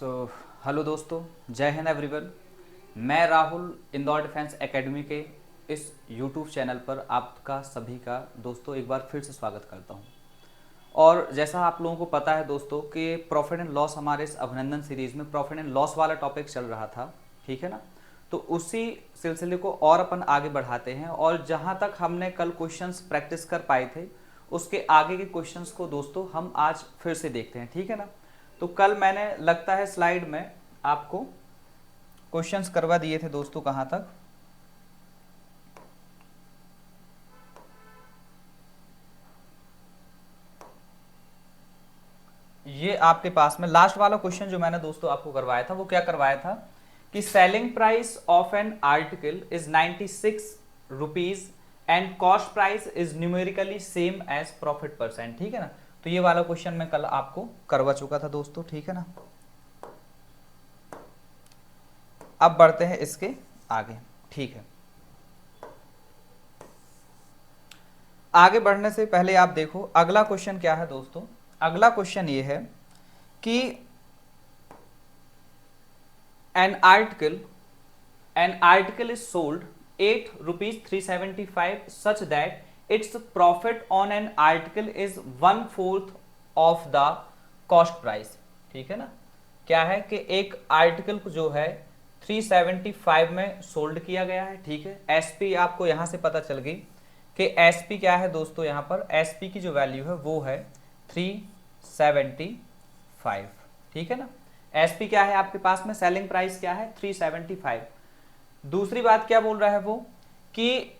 Hello दोस्तों, जय Hind everyone. मैं राहुल इंदौर डिफेंस एकेडमी के इस यूट्यूब चैनल पर आपका सभी का दोस्तों एक बार फिर से स्वागत करता हूं। और जैसा आप लोगों को पता है दोस्तों कि प्रॉफिट एंड लॉस हमारे इस अभिनंदन सीरीज में प्रॉफिट एंड लॉस वाला टॉपिक चल रहा था, ठीक है ना। तो उसी सिलसिले को और अपन आगे बढ़ाते हैं और जहां तक हमने कल क्वेश्चंस प्रैक्टिस कर पाए थे उसके आगे के क्वेश्चंस को दोस्तों हम आज फिर से देखते हैं, ठीक है ना। तो कल मैंने लगता है स्लाइड में आपको क्वेश्चंस करवा दिए थे दोस्तों, कहां तक। ये आपके पास में लास्ट वाला क्वेश्चन जो मैंने दोस्तों आपको करवाया था वो क्या करवाया था कि selling price of an article is 96 rupees and cost price is numerically same as profit percent, ठीक है ना। तो ये वाला क्वेश्चन मैं कल आपको करवा चुका था दोस्तों, ठीक है ना। अब बढ़ते हैं इसके आगे, ठीक है। आगे बढ़ने से पहले आप देखो अगला क्वेश्चन क्या है दोस्तों। अगला क्वेश्चन ये है कि N article is sold 8 rupees 375 such that its profit on an article is 1/4 of the cost price, ठीक है ना। क्या है कि एक आर्टिकल को जो है 375 में सोल्ड किया गया है, ठीक है। एसपी आपको यहां से पता चल गई कि एसपी क्या है दोस्तों, यहां पर एसपी की जो वैल्यू है वो है 375, ठीक है ना। एसपी क्या है आपके पास में, सेलिंग प्राइस क्या है 375। दूसरी बात क्या बोल रहा है वो कि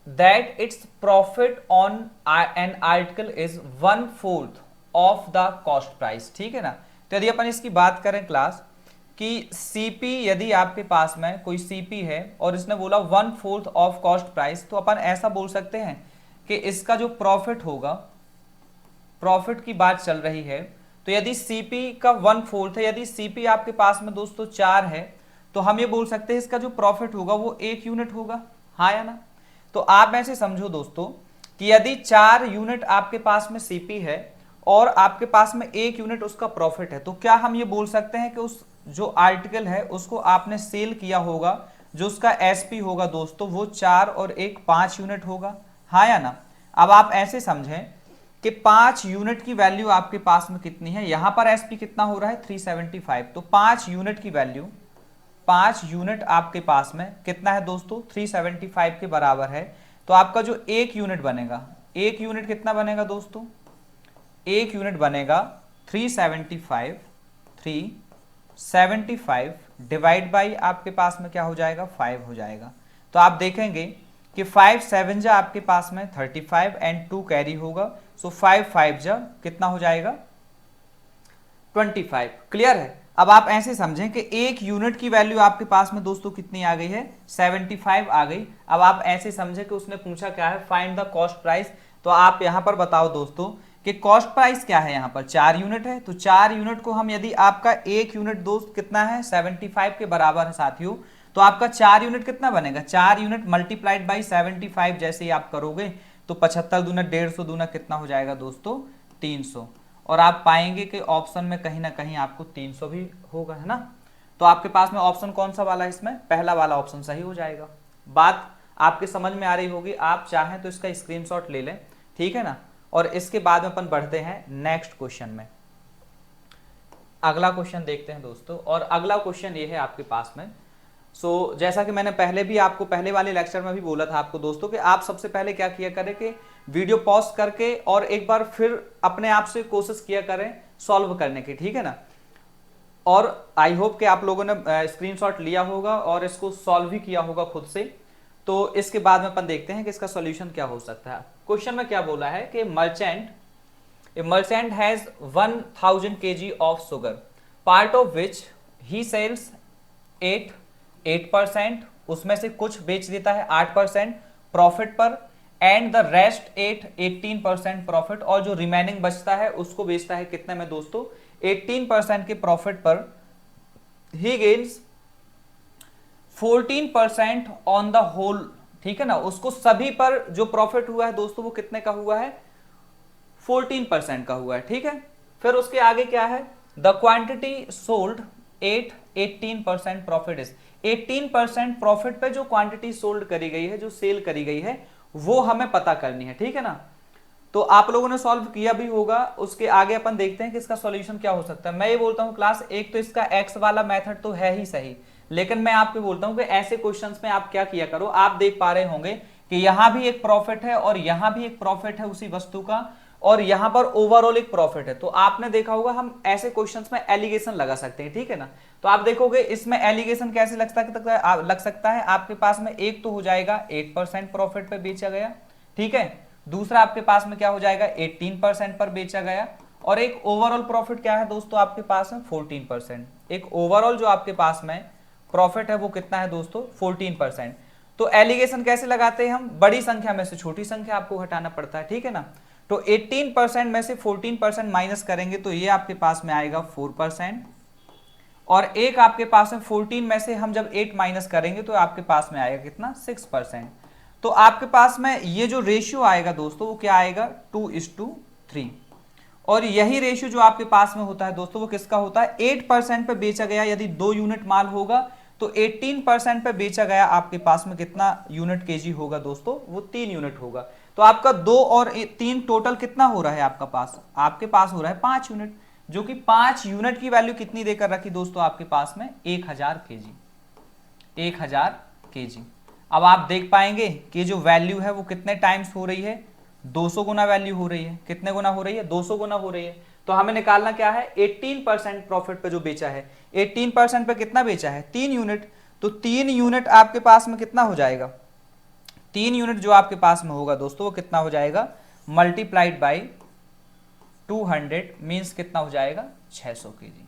that its profit on an article is 1/4 of the cost price, ठीक है ना। तो यदि अपन इसकी बात करें क्लास कि सीपी, यदि आपके पास में कोई सीपी है और इसने बोला 1/4 ऑफ कॉस्ट प्राइस, तो अपन ऐसा बोल सकते हैं कि इसका जो प्रॉफिट होगा, प्रॉफिट की बात चल रही है, तो यदि सीपी का 1/4 है, यदि सीपी आपके पास में दोस्तों 4 है, तो हम ये बोल सकते हैं इसका जो प्रॉफिट होगा वो 1 यूनिट होगा, हाँ या ना। तो आप ऐसे समझो दोस्तों कि यदि 4 यूनिट आपके पास में सीपी है और आपके पास में 1 यूनिट उसका प्रॉफिट है, तो क्या हम ये बोल सकते हैं कि उस जो आर्टिकल है उसको आपने सेल किया होगा, जो उसका एसपी होगा दोस्तों वो 4 और 1 5 यूनिट होगा, हाँ या ना। अब आप ऐसे समझें कि 5 यूनिट की वैल्यू आपके पास में कितनी है, यहां पर एसपी कितना हो रहा है 375, तो 5 यूनिट की वैल्यू, 5 यूनिट आपके पास में कितना है दोस्तों 375 के बराबर है। तो आपका जो 1 यूनिट बनेगा, 1 यूनिट कितना बनेगा दोस्तों, 1 यूनिट बनेगा 375 डिवाइड बाई आपके पास में क्या हो जाएगा 5 हो जाएगा। तो आप देखेंगे कि 5 7 जा आपके पास में 35 एंड 2 कैरी होगा, सो 5 5 जा कितना हो जाएगा 25। क्लियर है। अब आप ऐसे समझें कि 1 यूनिट की वैल्यू आपके पास में दोस्तों कितनी आ गई है 75 आ गई। अब आप ऐसे समझें कि उसने पूछा क्या है फाइंड द कॉस्ट प्राइस, तो आप यहां पर बताओ दोस्तों कि कॉस्ट प्राइस क्या है, यहां पर 4 यूनिट है, तो 4 यूनिट को हम यदि आपका 1 यूनिट दोस्त कितना है 75 के बराबर है साथियों, तो आपका 4 यूनिट कितना बनेगा, 4 यूनिट मल्टीप्लाइड बाई 75 जैसे ही आप करोगे तो 75 दूना 150 दूना कितना हो जाएगा दोस्तों 300, और आप पाएंगे कि ऑप्शन में कहीं ना कहीं आपको 300 भी होगा, है ना। तो आपके पास में ऑप्शन कौन सा वाला है, इसमें पहला वाला ऑप्शन सही हो जाएगा। बात आपके समझ में आ रही होगी, आप चाहें तो इसका स्क्रीनशॉट ले लें, ठीक है ना। और इसके बाद में अपन बढ़ते हैं नेक्स्ट क्वेश्चन में। अगला क्वेश्चन देखते हैं दोस्तों, और अगला क्वेश्चन ये है आपके पास में। जैसा कि मैंने पहले भी आपको पहले वाले लेक्चर में भी बोला था आपको दोस्तों कि आप सबसे पहले क्या किया करें कि वीडियो पॉज करके और एक बार फिर अपने आप से कोशिश किया करें सॉल्व करने की, ठीक है ना। और आई होप कि आप लोगों ने स्क्रीनशॉट लिया होगा और इसको सॉल्व भी किया होगा खुद से। तो इसके बाद में अपन देखते हैं कि इसका सॉल्यूशन क्या हो सकता है। क्वेश्चन में क्या बोला है कि merchant has 1000 kg of sugar, part of which he sells 8%, उसमें से कुछ बेच देता है 8% प्रॉफिट पर, एंड द रेस्ट 18% प्रॉफिट, और जो रिमेनिंग बचता है उसको बेचता है कितने में दोस्तों 18% के प्रॉफिट पर। He gains 14% on the whole, ठीक है ना। उसको सभी पर जो प्रॉफिट हुआ है दोस्तों वो कितने का हुआ है 14% का हुआ है, ठीक है। फिर उसके आगे क्या है, the quantity sold 18% profit is 18% profit पे जो क्वांटिटी सोल्ड करी गई है, जो सेल करी गई है, वो हमें पता करनी है, ठीक है ना। तो आप लोगों ने सॉल्व किया भी होगा, उसके आगे अपन देखते हैं कि इसका सॉल्यूशन क्या हो सकता है। मैं ये बोलता हूं क्लास, एक तो इसका एक्स वाला मेथड तो है ही सही, लेकिन मैं आपको बोलता हूं कि ऐसे क्वेश्चंस में आप क्या किया करो, आप देख पा रहे होंगे कि यहां भी एक प्रॉफिट है और यहां भी एक प्रॉफिट है उसी वस्तु का, और यहां पर ओवरऑल एक प्रॉफिट है। तो आपने देखा होगा हम ऐसे क्वेश्चंस में एलिगेशन लगा सकते हैं, ठीक है ना। तो आप देखोगे इसमें एलिगेशन कैसे लग सकता है, आपके पास में एक तो हो जाएगा 8% प्रॉफिट पे बेचा गया, ठीक है। दूसरा आपके पास में क्या हो जाएगा, 18% पर बेचा गया, और एक ओवरऑल प्रॉफिट क्या है दोस्तों आपके पास में 14%। एक ओवरऑल जो आपके पास में प्रॉफिट है वो कितना है दोस्तों, 14%। तो एलिगेशन कैसे लगाते हैं हम, बड़ी संख्या में से छोटी संख्या आपको घटाना पड़ता है, ठीक है ना। तो 18% में से 14% माइनस करेंगे तो ये आपके पास में आएगा 4%, और एक आपके पास में 14 में से हम जब 8 माइनस करेंगे तो आपके पास में आएगा कितना, 6%। तो आपके पास में ये जो रेशियो आएगा दोस्तों वो क्या आएगा, 2:3। और यही रेशियो जो आपके पास में होता है दोस्तों वो किसका होता है, 8% पे बेचा गया यदि 2 यूनिट माल होगा तो 18% पे बेचा गया आपके पास में कितना यूनिट केजी होगा दोस्तों, वो 3 यूनिट होगा। तो आपका 2 और 3 टोटल कितना हो रहा है आपके पास हो रहा है 5 यूनिट, जो कि 5 यूनिट की वैल्यू कितनी देकर रखी दोस्तों आपके पास में, 1000 केजी, 1000 केजी। अब आप देख पाएंगे कि जो वैल्यू है वो कितने टाइम्स हो रही है, 200 गुना वैल्यू हो रही है। कितने गुना हो रही है, 200 गुना हो रही है। तो हमें निकालना क्या है, 18% प्रॉफिट पे जो बेचा है, 18% पे कितना बेचा है, 3 यूनिट। तो 3 यूनिट आपके पास में कितना हो जाएगा, 3 यूनिट जो आपके पास में होगा दोस्तों वो कितना हो जाएगा, मल्टीप्लाइड बाई 200 मीन्स कितना हो जाएगा, 600 केजी।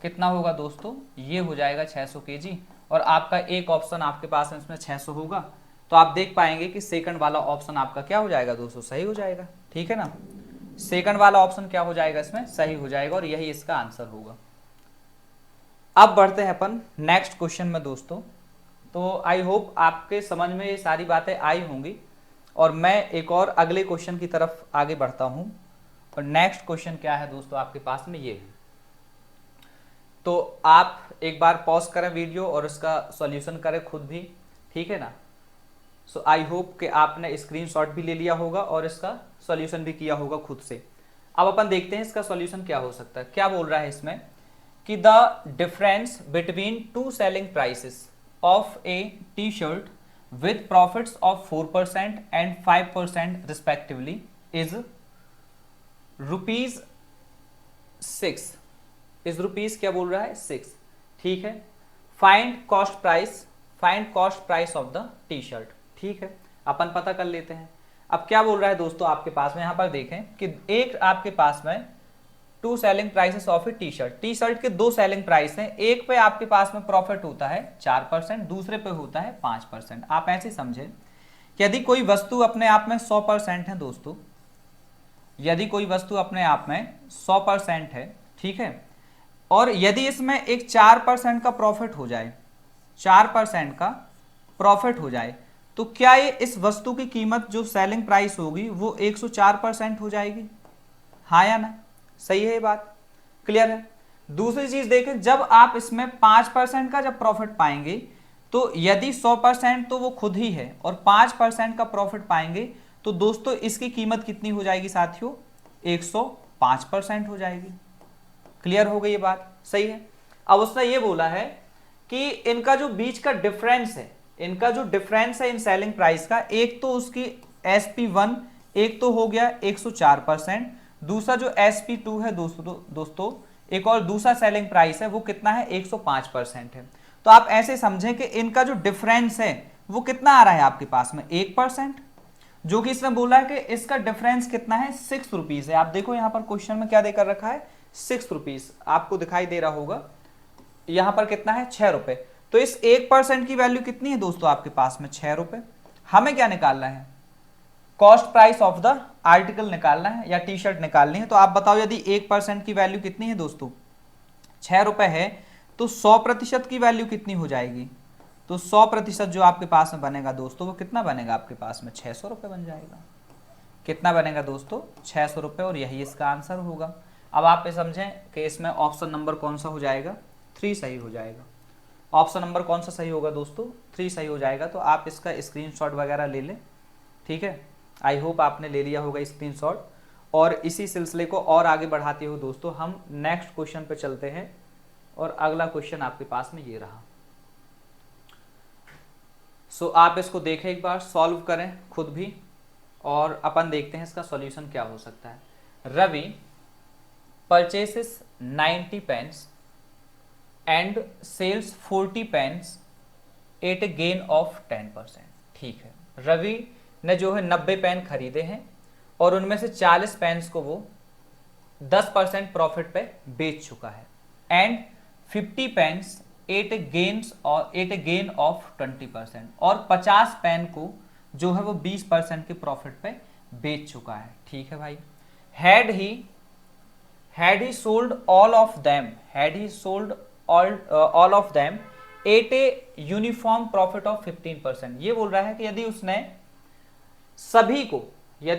कितना होगा दोस्तों, ये हो जाएगा 600 केजी। और आपका एक ऑप्शन आपके पास में इसमें 600 होगा। तो आप देख पाएंगे कि सेकंड वाला ऑप्शन आपका क्या हो जाएगा दोस्तों, सही हो जाएगा, ठीक है ना। सेकंड वाला ऑप्शन क्या हो जाएगा, इसमें सही हो जाएगा, और यही इसका आंसर होगा। अब बढ़ते हैं अपन नेक्स्ट क्वेश्चन में दोस्तों। तो आई होप आपके समझ में ये सारी बातें आई होंगी, और मैं एक और अगले क्वेश्चन की तरफ आगे बढ़ता हूं। और नेक्स्ट क्वेश्चन क्या है दोस्तों आपके पास में, ये है। तो आप एक बार पॉज करें वीडियो और इसका सॉल्यूशन करें खुद भी, ठीक है ना। सो आई होप कि आपने स्क्रीनशॉट भी ले लिया होगा और इसका सॉल्यूशन भी किया होगा खुद से। अब अपन देखते हैं इसका सॉल्यूशन क्या हो सकता है। क्या बोल रहा है इसमें कि the difference between 2 selling prices of A T shirt with profits of 4% and 5% respectively is ₹6 is rupees क्या बोल रहा है 6, ठीक है। Find cost price of the T shirt, ठीक है, अपन पता कर लेते हैं। अब क्या बोल रहा है दोस्तों आपके पास में, यहां पर देखें कि एक आपके पास में 2 selling prices of A T shirt के 2 सेलिंग प्राइस हैं। एक पे आपके पास में प्रॉफिट होता है 4%, दूसरे पे होता है 5%। आप ऐसे समझे कि यदि कोई वस्तु अपने आप में 100% है दोस्तों, यदि कोई वस्तु अपने आप में 100% है, ठीक है, और यदि इसमें एक 4% का प्रॉफिट हो जाए, 4% का प्रॉफिट हो जाए, तो क्या ये इस वस्तु की कीमत जो सेलिंग प्राइस होगी वो 104% हो जाएगी, हाँ या ना। सही है ये बात, क्लियर है। दूसरी चीज देखें, जब आप इसमें 5% का जब प्रॉफिट पाएंगे तो यदि 100% तो वो खुद ही है, और 5% का प्रॉफिट पाएंगे तो दोस्तों इसकी कीमत कितनी हो जाएगी साथियों, 105% हो जाएगी। क्लियर हो गई ये बात, सही है। अब उसने ये बोला है कि इनका जो बीच का डिफरेंस है, इनका जो डिफरेंस है इन सेलिंग प्राइस का, एक तो उसकी SP1 एक तो हो गया 104%, दूसरा जो SP2 है दोस्तों एक और दूसरा सेलिंग प्राइस है वो कितना है 105% है। तो आप ऐसे समझें कि इनका जो डिफरेंस है वो कितना आ रहा है आपके पास में 1%, जो कि इसने बोला है कि इसका डिफरेंस कितना है 6 रुपीज है। आप देखो यहां पर क्वेश्चन में क्या देकर रखा है 6 रुपीज, आपको दिखाई दे रहा होगा, यहां पर कितना है 6 रुपए। तो इस 1% की वैल्यू कितनी है दोस्तों आपके पास में 6 रुपए। हमें क्या निकालना है, cost price of the article निकालना है या टी शर्ट निकालनी है। तो आप बताओ यदि 1% की वैल्यू कितनी है दोस्तों 6 रुपए है, तो 100% की वैल्यू कितनी हो जाएगी, तो 100% जो आपके पास में बनेगा दोस्तों वो कितना बनेगा आपके पास में 600 रुपए बन जाएगा। कितना बनेगा दोस्तों 600 रुपए, और यही इसका आंसर होगा। अब आप ये समझें कि इसमें ऑप्शन नंबर कौन सा हो जाएगा, 3 सही हो जाएगा। ऑप्शन नंबर कौन सा सही होगा दोस्तों, 3 सही हो जाएगा। तो आप इसका स्क्रीनशॉट वगैरह ले लें, ठीक है। आई होप आपने ले लिया होगा स्क्रीनशॉट। और इसी सिलसिले को और आगे बढ़ाते हुए दोस्तों हम नेक्स्ट क्वेश्चन पे चलते हैं। और अगला क्वेश्चन आपके पास में ये रहा। सो आप इसको देखें, एक बार सॉल्व करें खुद भी, और अपन देखते हैं इसका सॉल्यूशन क्या हो सकता है। Ravi purchases 90 pens and sells 40 pens at a gain of 10%। ठीक है, रवि ने जो है 90 पेन खरीदे हैं और उनमें से 40 पेन्स को वो 10% प्रॉफिट पे बेच चुका है। And 50 pens at a gain of 20%, और 50 पेन को जो है वो 20% के प्रॉफिट पे बेच चुका है। ठीक है भाई। Had he sold all of them at a uniform profit of 15%। ये बोल रहा है कि यदि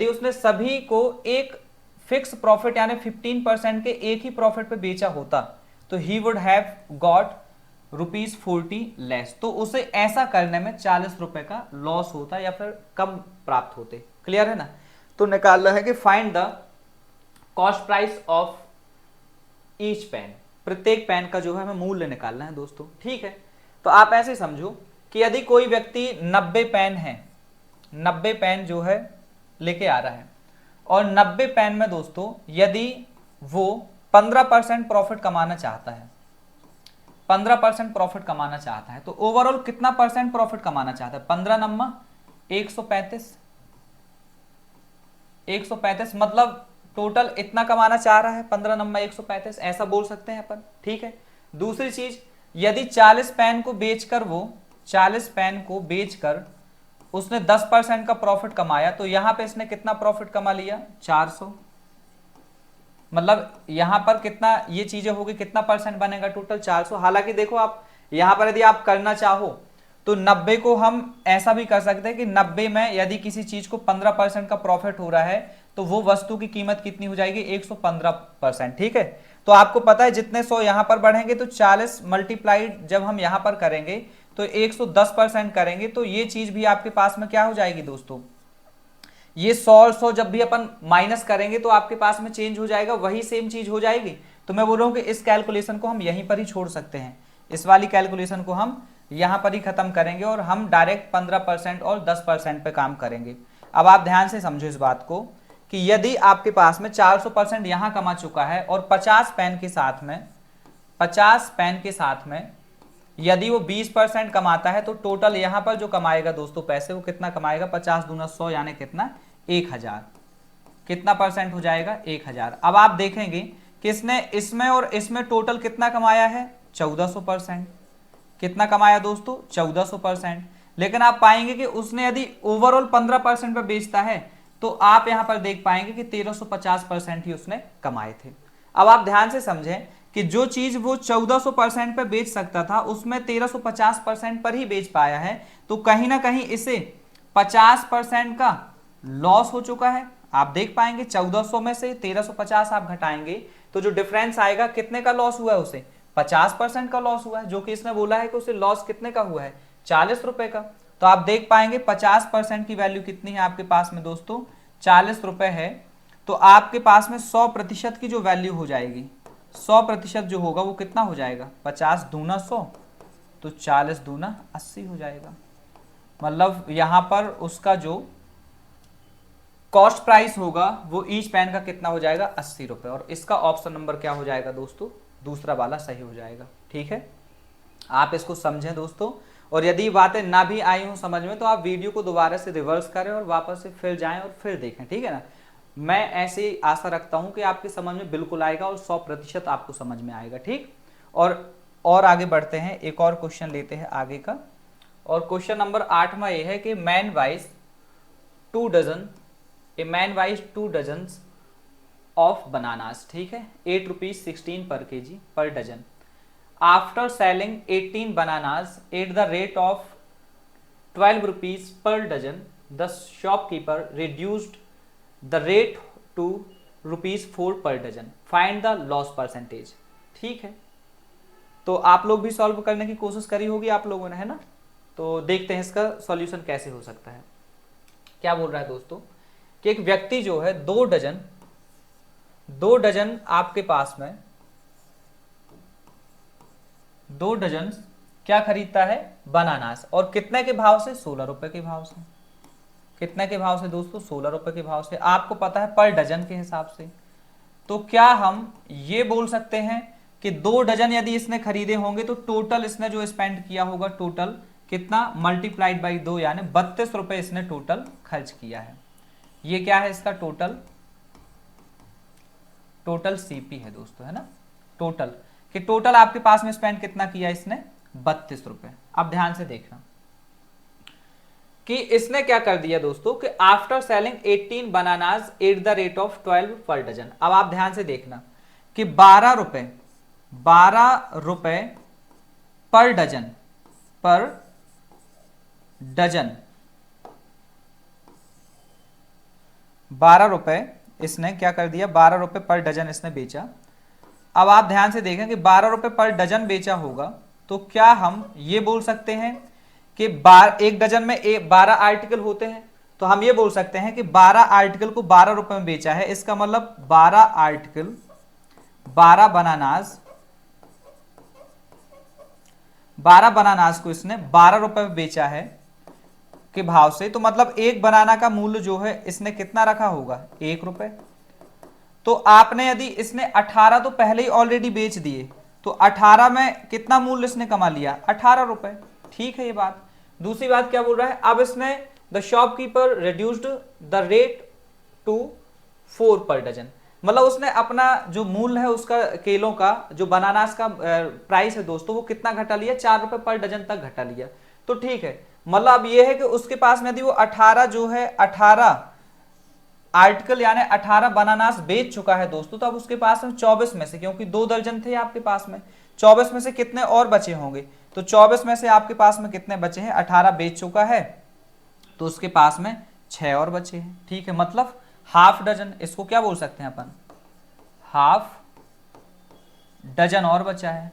उसने सभी को एक फिक्स प्रॉफिट यानी 15% के एक ही प्रॉफिट पे बेचा होता तो he would have got ₹40 less. तो उसे ऐसा करने में 40 रुपए का लॉस होता या फिर कम प्राप्त होते। क्लियर है ना। तो निकालना है कि find the cost price of each pen. प्रत्येक पेन का जो है हमें मूल्य निकालना है दोस्तों। ठीक है, तो आप ऐसे समझो कि यदि कोई व्यक्ति 90 पेन है, 90 पेन जो है लेके आ रहा है, और 90 पेन में दोस्तों यदि वो 15% प्रॉफिट कमाना चाहता है, 15% प्रॉफिट कमाना चाहता है, तो ओवरऑल कितना परसेंट प्रॉफिट कमाना चाहता है? 15 नम्मा 135 मतलब टोटल इतना कमाना चाह रहा है। 15 नम्मा 135 ऐसा बोल सकते हैं अपन। ठीक है। दूसरी चीज, यदि 40 पेन को बेचकर उसने 10% का प्रॉफिट कमाया, तो यहां पे इसने कितना प्रॉफिट कमा लिया? 400। मतलब यहां पर कितना ये चीजें होगी, कितना परसेंट बनेगा? टोटल 400। हालांकि देखो आप यहां पर यदि आप करना चाहो तो 90 को हम ऐसा भी कर सकते हैं कि 90 में यदि किसी चीज को 15% का प्रॉफिट हो रहा है तो वो वस्तु की कीमत कितनी हो जाएगी? 115%। ठीक है। तो आपको पता है जितने 100 यहां पर बढ़ेंगे तो 40 मल्टीप्लाइड जब हम यहां पर करेंगे तो 110% करेंगे, तो ये चीज भी आपके पास में क्या हो जाएगी दोस्तों? ये 100 जब भी अपन माइनस करेंगे तो आपके पास में चेंज हो जाएगा, वही सेम चीज हो जाएगी। तो मैं बोल रहा हूं कि इस कैलकुलेशन को हम यहीं पर ही छोड़ सकते हैं, इस वाली कैलकुलेशन को हम यहां पर ही खत्म करेंगे और हम डायरेक्ट 15% और 10% पे काम करेंगे। अब आप ध्यान से समझो इस बात को कि यदि आपके पास में 400% यहां कमा चुका है और 50 पेन के साथ में यदि वो 20% कमाता है, तो टोटल यहां पर जो कमाएगा दोस्तों पैसे, वो कितना कमाएगा? 50 दूना 100 यानी कितना? 1000। कितना परसेंट हो जाएगा? 1000। अब आप देखेंगे कि इसने इसमें और इसमें टोटल कितना कमाया है? 1400%। कितना कमाया दोस्तों? 1400%। लेकिन आप पाएंगे कि उसने यदि ओवरऑल 15% पे बेचता है तो आप यहां पर देख पाएंगे कि 1350% ही उसने कमाए थे। अब आप ध्यान से समझें कि जो चीज वो 1400% पे बेच सकता था उसमें 1350% पर ही बेच पाया है, तो कहीं ना कहीं इसे 50% का लॉस हो चुका है। आप देख पाएंगे 1400 में से 1350 आप घटाएंगे तो जो डिफरेंस आएगा कितने का लॉस हुआ है? उसे 50% का लॉस हुआ है, जो कि इसने बोला है कि उसे लॉस कितने का हुआ है? 40 रुपए का। तो आप देख पाएंगे 50% की वैल्यू कितनी है आपके पास में दोस्तों? 40 रुपए है। तो आपके पास में 100% की जो वैल्यू हो जाएगी, 100% जो होगा वो कितना हो जाएगा? 50 दूना 100 तो 40 दूना 80 हो जाएगा। मतलब यहां पर उसका जो कॉस्ट प्राइस होगा वो ईच पेन का कितना हो जाएगा? 80 रुपए। और इसका ऑप्शन नंबर क्या हो जाएगा दोस्तों? दूसरा वाला सही हो जाएगा। ठीक है, आप इसको समझें दोस्तों। और यदि बातें ना भी आई हो समझ में तो आप वीडियो को दोबारा से रिवर्स करें और वापस से फिर जाएं और फिर देखें। ठीक है ना। मैं ऐसी आशा रखता हूं कि आपकी समझ में बिल्कुल आएगा और 100% आपको समझ में आएगा। ठीक, और आगे बढ़ते हैं, एक और क्वेश्चन लेते हैं आगे का। और क्वेश्चन नंबर 8वां ये है कि man buys 2 dozen of bananas. ठीक है, 8 rupees 16 per kg per dozen. After selling 18 bananas at the rate of 12 rupees per dozen, the shopkeeper reduced the rate to ₹4 per dozen. Find the loss percentage. ठीक है, तो आप लोग भी solve करने की कोशिश करी होगी आप लोगों ने, है ना। तो देखते हैं इसका सॉल्यूशन कैसे हो सकता है। क्या बोल रहा है दोस्तों कि एक व्यक्ति जो है 2 डजन आपके पास में 2 डजन क्या खरीदता है, बनानास, और कितने के भाव से, 16 रुपए के भाव से। कितने के भाव से दोस्तों, 16 रुपए के भाव से। आपको पता है पर डजन के हिसाब से। तो क्या हम ये बोल सकते हैं कि 2 डजन यदि इसने खरीदे होंगे तो टोटल इसने जो स्पेंड किया होगा, टोटल कितना, मल्टीप्लाइड बाई 2, यानी 32 रुपए इसने टोटल खर्च किया है। ये क्या है इसका टोटल सीपी है दोस्तों, है ना। टोटल कि टोटल आपके पास में स्पेंड कितना किया इसने, 32 रुपए। अब ध्यान से देखना कि इसने क्या कर दिया दोस्तों कि after selling 18 bananas at the rate of 12 per dozen. अब आप ध्यान से देखना कि 12 रुपए पर डजन 12 रुपए इसने क्या कर दिया, 12 रुपए पर डजन इसने बेचा। अब आप ध्यान से देखें कि 12 रुपए पर डजन बेचा होगा, तो क्या हम ये बोल सकते हैं कि एक डजन में 12 आर्टिकल होते हैं, तो हम ये बोल सकते हैं कि 12 आर्टिकल को 12 रुपए में बेचा है। इसका मतलब 12 आर्टिकल, 12 बनानास को इसने 12 रुपए में बेचा है के भाव से। तो मतलब एक बनाना का मूल्य जो है इसने कितना रखा होगा, 1 रुपए। तो आपने यदि इसने 18 तो पहले ही ऑलरेडी बेच दिए, तो 18 में कितना मूल्य इसने कमा लिया, 18 रुपए। ठीक है ये बात। दूसरी बात क्या बोल रहा है, अब इसने the shopkeeper reduced the rate to 4 per dozen. मतलब उसने अपना जो मूल्य है उसका, केलों का जो बनानास का प्राइस है दोस्तों, वो कितना घटा लिया, 4 रुपए पर डजन तक घटा लिया। तो ठीक है, मतलब ये है कि उसके पास में यदि वो 18 जो है 18 आर्टिकल यानी 18 बनानास बेच चुका है दोस्तों, तो अब उसके पास में 24 में से, क्योंकि 2 दर्जन थे आपके पास में, 24 में से कितने और बचे होंगे, तो 24 में से आपके पास में कितने बचे हैं, 18 बेच चुका है, तो उसके पास में 6 और बचे हैं। ठीक है, मतलब हाफ डजन, इसको क्या बोल सकते हैं अपन, हाफ डजन और बचा है।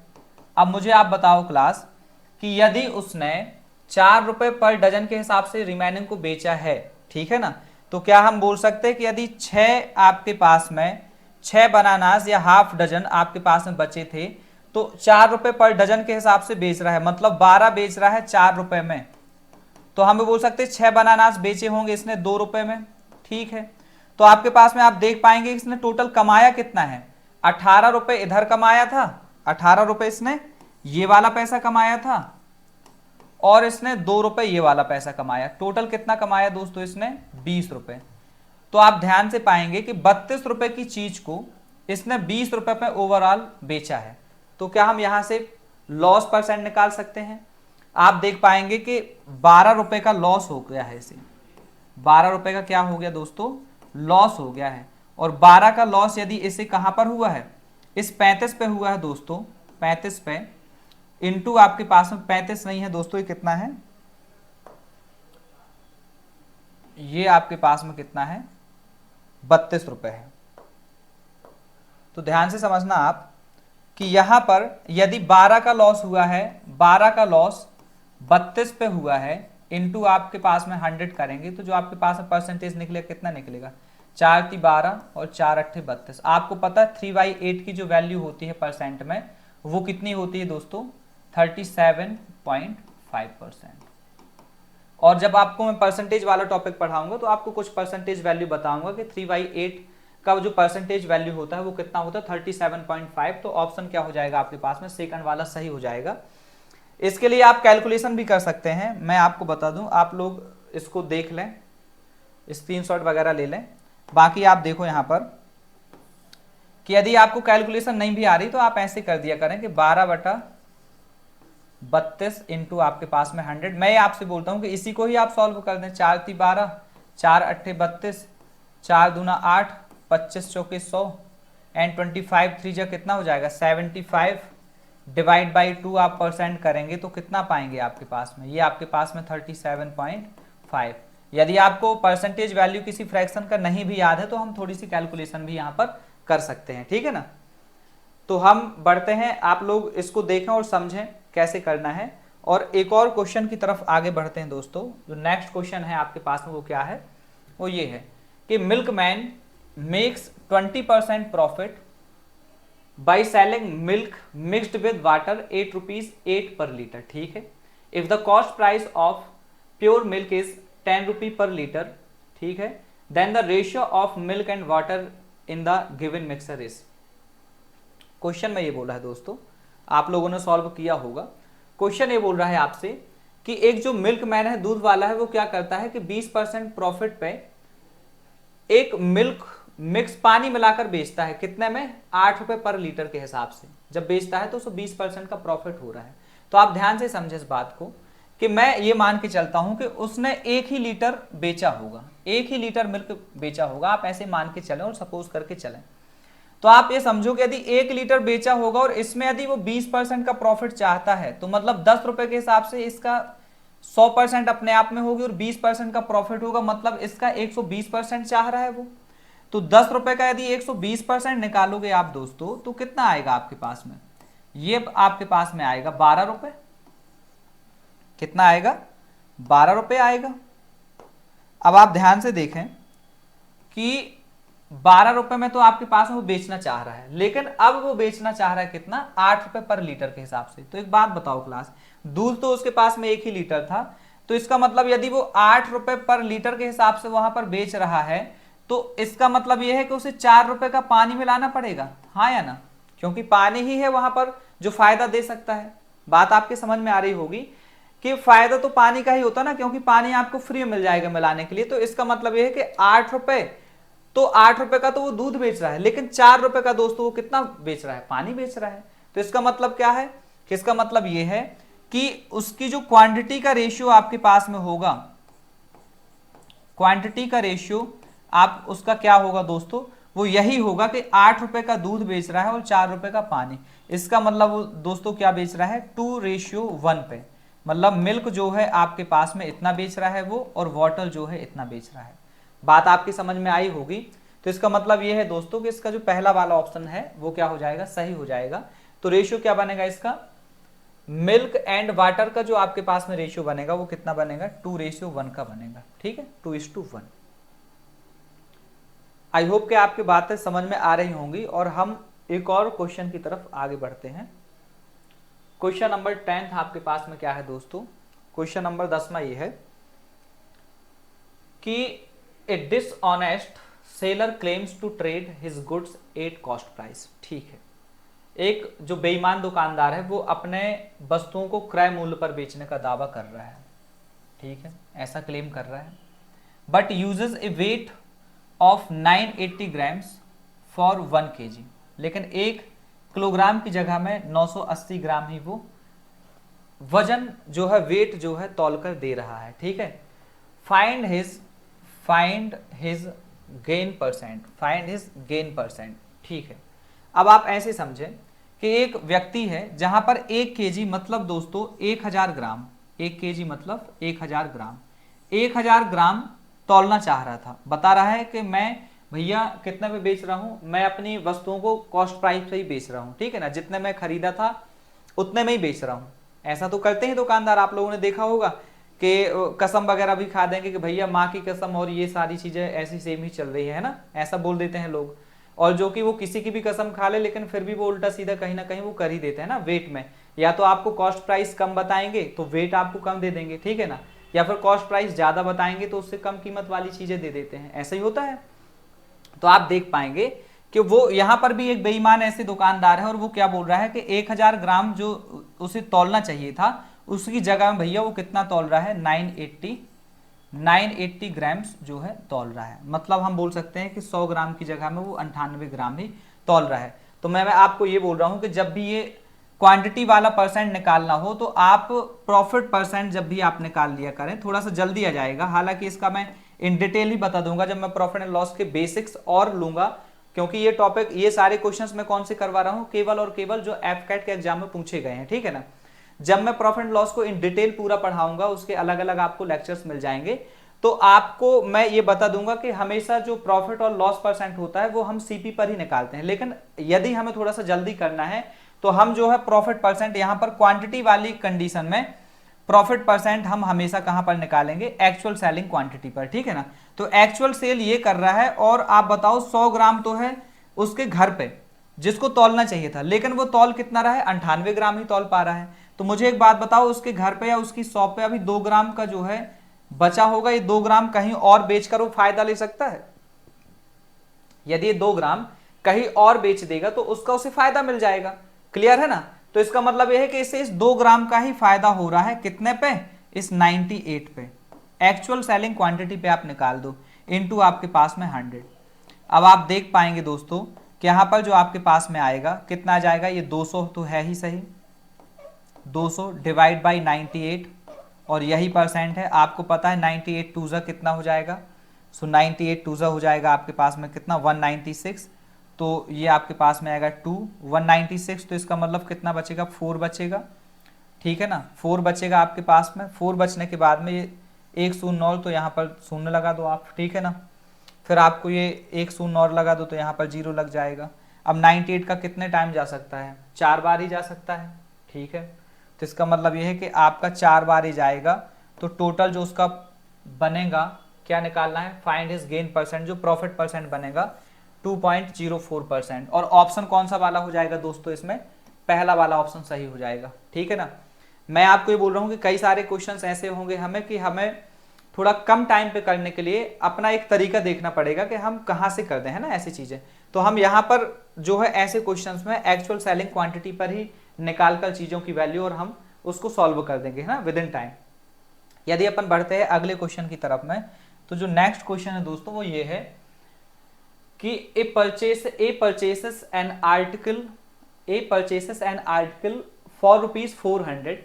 अब मुझे आप बताओ क्लास कि यदि उसने 4 रुपए पर डजन के हिसाब से रिमेनिंग को बेचा है, ठीक है ना, तो क्या हम बोल सकते हैं कि यदि 6 आपके पास में 6 बनानास या हाफ डजन आपके पास में बचे थे, तो 4 रुपए पर डजन के हिसाब से बेच रहा है, मतलब 12 बेच रहा है 4 रुपए में, तो हम बोल सकते हैं 6 बनानास बेचे होंगे इसने 2 रुपए में। ठीक है, तो आपके पास में आप देख पाएंगे इसने टोटल कमाया कितना है, 18 रुपए इधर कमाया था, 18 रुपए इसने ये वाला पैसा कमाया था, और इसने 2 रुपए ये वाला पैसा कमाया। टोटल कितना कमाया दोस्तों इसने, 20 रुपए। तो आप ध्यान से पाएंगे कि 32 रुपए की चीज को इसने 20 रुपए पे ओवरऑल बेचा है। तो क्या हम यहां से लॉस परसेंट निकाल सकते हैं, आप देख पाएंगे कि 12 रुपए का लॉस हो गया है इसे, 12 रुपए का क्या हो गया दोस्तों, लॉस हो गया है। और 12 का लॉस यदि इसे कहां पर हुआ है, इस 35 पे हुआ है दोस्तों, 35 पे इंटू आपके पास में 35 नहीं है दोस्तों, ये कितना है, ये आपके पास में कितना है, 32 रुपए है। तो ध्यान से समझना आप कि यहां पर यदि 12 का लॉस हुआ है, 12 का लॉस 32 पे हुआ है, इंटू आपके पास में 100 करेंगे, तो जो आपके पास में परसेंटेज निकलेगा कितना निकलेगा, 4 × 12 और 4 × 8 = 32। आपको पता है 3/8 की जो वैल्यू होती है परसेंट में, वो कितनी होती है दोस्तों, 37.5%। और जब आपको मैं परसेंटेज वाला टॉपिक पढ़ाऊंगा तो आपको कुछ परसेंटेज वैल्यू बताऊंगा कि 3/8 का जो परसेंटेज वैल्यू होता है वो कितना होता है, 37.5। तो ऑप्शन क्या हो जाएगा आपके पास में, सेकंड वाला सही हो जाएगा। इसके लिए आप कैलकुलेशन भी कर सकते हैं, मैं आपको बता दूं, आप लोग इसको देख लें, स्क्रीनशॉट वगैरह ले लें। बाकी आप देखो यहां पर कि यदि आपको कैलकुलेशन नहीं भी आ रही तो आप ऐसे कर दिया करें कि 12/32 इंटू आपके पास में 100। मैं आपसे बोलता हूं कि इसी को ही आप सॉल्व कर दें, 4 × 12, 4 × 8 = 32, 4 × 2 = 8, 25 × 4 = 100 एंड 25 3 जा कितना हो जाएगा, 75 डिवाइड बाई 2 आप परसेंट करेंगे तो कितना पाएंगे आपके पास में, ये आपके पास में 37.5। यदि आपको परसेंटेज वैल्यू किसी फ्रैक्शन का नहीं भी याद है तो हम थोड़ी सी कैलकुलेशन भी यहाँ पर कर सकते हैं, ठीक है ना। तो हम बढ़ते हैं, आप लोग इसको देखें और समझें कैसे करना है, और एक और क्वेश्चन की तरफ आगे बढ़ते हैं दोस्तों। जो नेक्स्ट क्वेश्चन है आपके पास में वो क्या है, वो ये है कि milkman makes 20% profit by selling milk mixed with water 8 rupees 8 per litre, ठीक है। If the cost price of pure milk is 10 rupee per litre, ठीक है, then the ratio of milk and water in the given mixer is. Question में ये बोल रहा है दोस्तों, आप लोगों ने सॉल्व किया होगा। क्वेश्चन ये बोल रहा है आपसे कि एक जो मिल्क मैन है, दूध वाला है, वो क्या करता है कि 20% प्रॉफिट पे एक मिल्क मिक्स पानी मिलाकर बेचता है, कितने में, 8 रुपए पर लीटर के हिसाब से जब बेचता है तो उसको 20% का प्रॉफिट हो रहा है। तो आप ध्यान से समझे इस बात को कि मैं ये मान के चलता हूं कि उसने 1 ही लीटर बेचा होगा, 1 ही लीटर मिल्क बेचा होगा, आप ऐसे मान के चलें और सपोज करके चलें। तो आप ये समझो कि यदि 1 लीटर बेचा होगा और इसमें यदि वो 20% का प्रॉफिट चाहता है तो मतलब 10 रुपए के हिसाब से इसका 100% अपने आप में होगी और 20% का प्रॉफिट होगा, मतलब इसका 120% चाह रहा है वो। तो 10 रुपए का यदि 120% निकालोगे आप दोस्तों तो कितना आएगा आपके पास में, ये आपके पास में आएगा 12 रुपए। कितना आएगा, 12 रुपए आएगा। अब आप ध्यान से देखें कि 12 रुपए में तो आपके पास में वो बेचना चाह रहा है, लेकिन अब वो बेचना चाह रहा है कितना, 8 रुपए पर लीटर के हिसाब से। तो एक बात बताओ क्लास, दूध तो उसके पास में 1 ही लीटर था, तो इसका मतलब यदि वो 8 रुपए पर लीटर के हिसाब से वहां पर बेच रहा है तो इसका मतलब यह है कि उसे 4 रुपए का पानी मिलाना पड़ेगा, हाँ या ना, क्योंकि पानी ही है वहां पर जो फायदा दे सकता है। बात आपके समझ में आ रही होगी कि फायदा तो पानी का ही होता ना, क्योंकि पानी आपको फ्री में मिल जाएगा मिलाने के लिए। तो इसका मतलब यह है कि 8 रुपए, तो 8 रुपए का तो वो दूध बेच रहा है, लेकिन 4 रुपए का दोस्तों वो कितना बेच रहा है, पानी बेच रहा है। तो इसका मतलब क्या है कि इसका मतलब ये है कि उसकी जो क्वांटिटी का रेशियो आपके पास में होगा, क्वांटिटी का रेशियो आप उसका क्या होगा दोस्तों, वो यही होगा कि 8 रुपए का दूध बेच रहा है और 4 रुपए का पानी। इसका मतलब वो दोस्तों क्या बेच रहा है, 2:1 पे, मतलब मिल्क जो है आपके पास में इतना बेच रहा है वो, और वाटर जो है इतना बेच रहा है। बात आपकी समझ में आई होगी। तो इसका मतलब ये है दोस्तों कि इसका जो पहला वाला ऑप्शन है वो क्या हो जाएगा, सही हो जाएगा। तो रेशियो क्या बनेगा इसका, मिल्क एंड वाटर का जो आपके पास में रेशियो बनेगा वो कितना बनेगा, 2:1 का बनेगा, ठीक है, 2:1। आई होप कि आपकी बातें समझ में आ रही होंगी, और हम एक और क्वेश्चन की तरफ आगे बढ़ते हैं। क्वेश्चन नंबर 10 आपके पास में क्या है दोस्तों, क्वेश्चन नंबर 10वां ये है कि a dishonest seller claims to trade his goods at cost price, ठीक है। एक जो बेईमान दुकानदार है वो अपने वस्तुओं को क्रय मूल्य पर बेचने का दावा कर रहा है, ठीक है, ऐसा क्लेम कर रहा है, but uses A weight of 980 grams for 1 kg, लेकिन 1 किलोग्राम की जगह में 980 ग्राम ही वो वजन जो है, वेट जो है तौलकर दे रहा है, ठीक है। फाइंड हिज गेन परसेंट, ठीक है। अब आप ऐसे समझें कि एक व्यक्ति है जहां पर 1 kg मतलब दोस्तों 1000 ग्राम, 1 kg मतलब 1000 ग्राम, 1000 ग्राम तौलना चाह रहा था। बता रहा है कि मैं भैया कितने पे बेच रहा हूं, मैं अपनी वस्तुओं को कॉस्ट प्राइस पे ही बेच रहा हूं, ठीक है ना, जितने मैं खरीदा था उतने में ही बेच रहा हूं। ऐसा तो करते हैं दुकानदार, आप लोगों ने देखा होगा कि कसम वगैरह भी खा देंगे कि भैया माँ की कसम और ये सारी चीजें ऐसी सेम ही चल रही है ना, ऐसा बोल देते हैं लोग। और जो कि वो किसी की भी कसम खा ले लेकिन फिर भी वो उल्टा सीधा कहीं ना कहीं वो कर ही देते हैं ना वेट में, या तो आपको कॉस्ट प्राइस कम बताएंगे तो वेट आपको कम दे देंगे, ठीक है ना, या फिर कॉस्ट प्राइस ज्यादा बताएंगे तो उससे कम कीमत वाली चीजें दे देते हैं, ऐसा ही होता है। तो आप देख पाएंगे कि वो यहां पर भी एक बेईमान ऐसे दुकानदार है और वो क्या बोल रहा है कि 1000 ग्राम जो उसे तौलना चाहिए था उसकी जगह में भैया वो कितना तौल रहा है, 980 ग्राम्स जो है तौल रहा है। मतलब हम बोल सकते हैं कि 100 ग्राम की जगह में वो 98 ग्राम ही तौल रहा है। तो मैं आपको ये बोल रहा हूं कि जब भी ये क्वांटिटी वाला परसेंट निकालना हो तो आप प्रॉफिट परसेंट जब भी आप निकाल लिया करें, थोड़ा सा जल्दी आ जाएगा। हालांकि इसका मैं इन डिटेल ही बता दूंगा जब मैं प्रॉफिट एंड लॉस के बेसिक्स और लूंगा, क्योंकि ये टॉपिक, ये सारे क्वेश्चंस मैं कौन से करवा रहा हूं, केवल और केवल जो एफकैट के एग्जाम में पूछे गए हैं, ठीक है ना। जब मैं प्रॉफिट एंड लॉस को इन डिटेल पूरा पढ़ाऊंगा, उसके अलग अलग आपको लेक्चर्स मिल जाएंगे, तो आपको मैं ये बता दूंगा कि हमेशा जो प्रॉफिट और लॉस परसेंट होता है वो हम सीपी पर ही निकालते हैं, लेकिन यदि हमें थोड़ा सा जल्दी करना है तो हम जो है प्रॉफिट परसेंट यहां पर क्वांटिटी वाली कंडीशन में प्रॉफिट परसेंट हम हमेशा कहां पर निकालेंगे, एक्चुअल सेलिंग क्वांटिटी पर, ठीक है ना। तो एक्चुअल सेल ये कर रहा है और आप बताओ 100 ग्राम तो है उसके घर पे जिसको तौलना चाहिए था, लेकिन वो तौल कितना रहा है, 98 ग्राम ही तौल पा रहा है। तो मुझे एक बात बताओ, उसके घर पे या उसकी शॉप पे अभी 2 ग्राम का जो है बचा होगा, ये 2 ग्राम कहीं और बेचकर वो फायदा ले सकता है? यदि ये 2 ग्राम कहीं और बेच देगा तो उसका उसे फायदा मिल जाएगा, क्लियर है ना। तो इसका मतलब यह है कि इसे इस 2 ग्राम का ही फायदा हो रहा है, कितने पे, इस 98 पे। एक्चुअल सेलिंग क्वांटिटी पे आप निकाल दो, इनटू आपके पास में 100। अब आप देख पाएंगे दोस्तों कि यहां पर जो आपके पास में आएगा कितना आ जाएगा, ये 200 तो है ही सही, 200 डिवाइड बाई 98 और यही परसेंट है। आपको पता है 98 टूजा कितना हो जाएगा, सो 98 टूजा हो जाएगा आपके पास में कितना, 196। तो ये आपके पास में आएगा 2, 196, तो इसका मतलब कितना बचेगा, 4 बचेगा, ठीक है ना। 4 बचेगा आपके पास में। 4 बचने के बाद में ये 1 शून्य और, तो यहाँ पर शून्य लगा दो आप, ठीक है ना। फिर आपको ये 1 शून्य और लगा दो तो यहाँ पर 0 लग जाएगा। अब 98 का कितने टाइम जा सकता है, 4 बार ही जा सकता है, ठीक है। तो इसका मतलब ये है कि आपका 4 बार ही जाएगा, तो टोटल जो उसका बनेगा, क्या निकालना है, फाइंड हिज गेन परसेंट, जो प्रॉफिट परसेंट बनेगा 2.04%। और ऑप्शन कौन सा वाला हो जाएगा दोस्तों, इसमें पहला वाला ऑप्शन सही हो जाएगा, ठीक है ना। मैं आपको ये बोल रहा हूँ कि कई सारे क्वेश्चंस ऐसे होंगे हमें कि हमें थोड़ा कम टाइम पे करने के लिए अपना एक तरीका देखना पड़ेगा कि हम कहाँ से कर दें, है ना, ऐसी चीजें। तो हम यहाँ पर जो है ऐसे क्वेश्चंस में एक्चुअल सेलिंग क्वांटिटी पर ही निकालकर चीजों की वैल्यू और हम उसको सॉल्व कर देंगे, है ना, विद इन टाइम। यदि अपन बढ़ते हैं अगले क्वेश्चन की तरफ में, तो जो नेक्स्ट क्वेश्चन है दोस्तों वो ये है कि A purchases an article for ₹400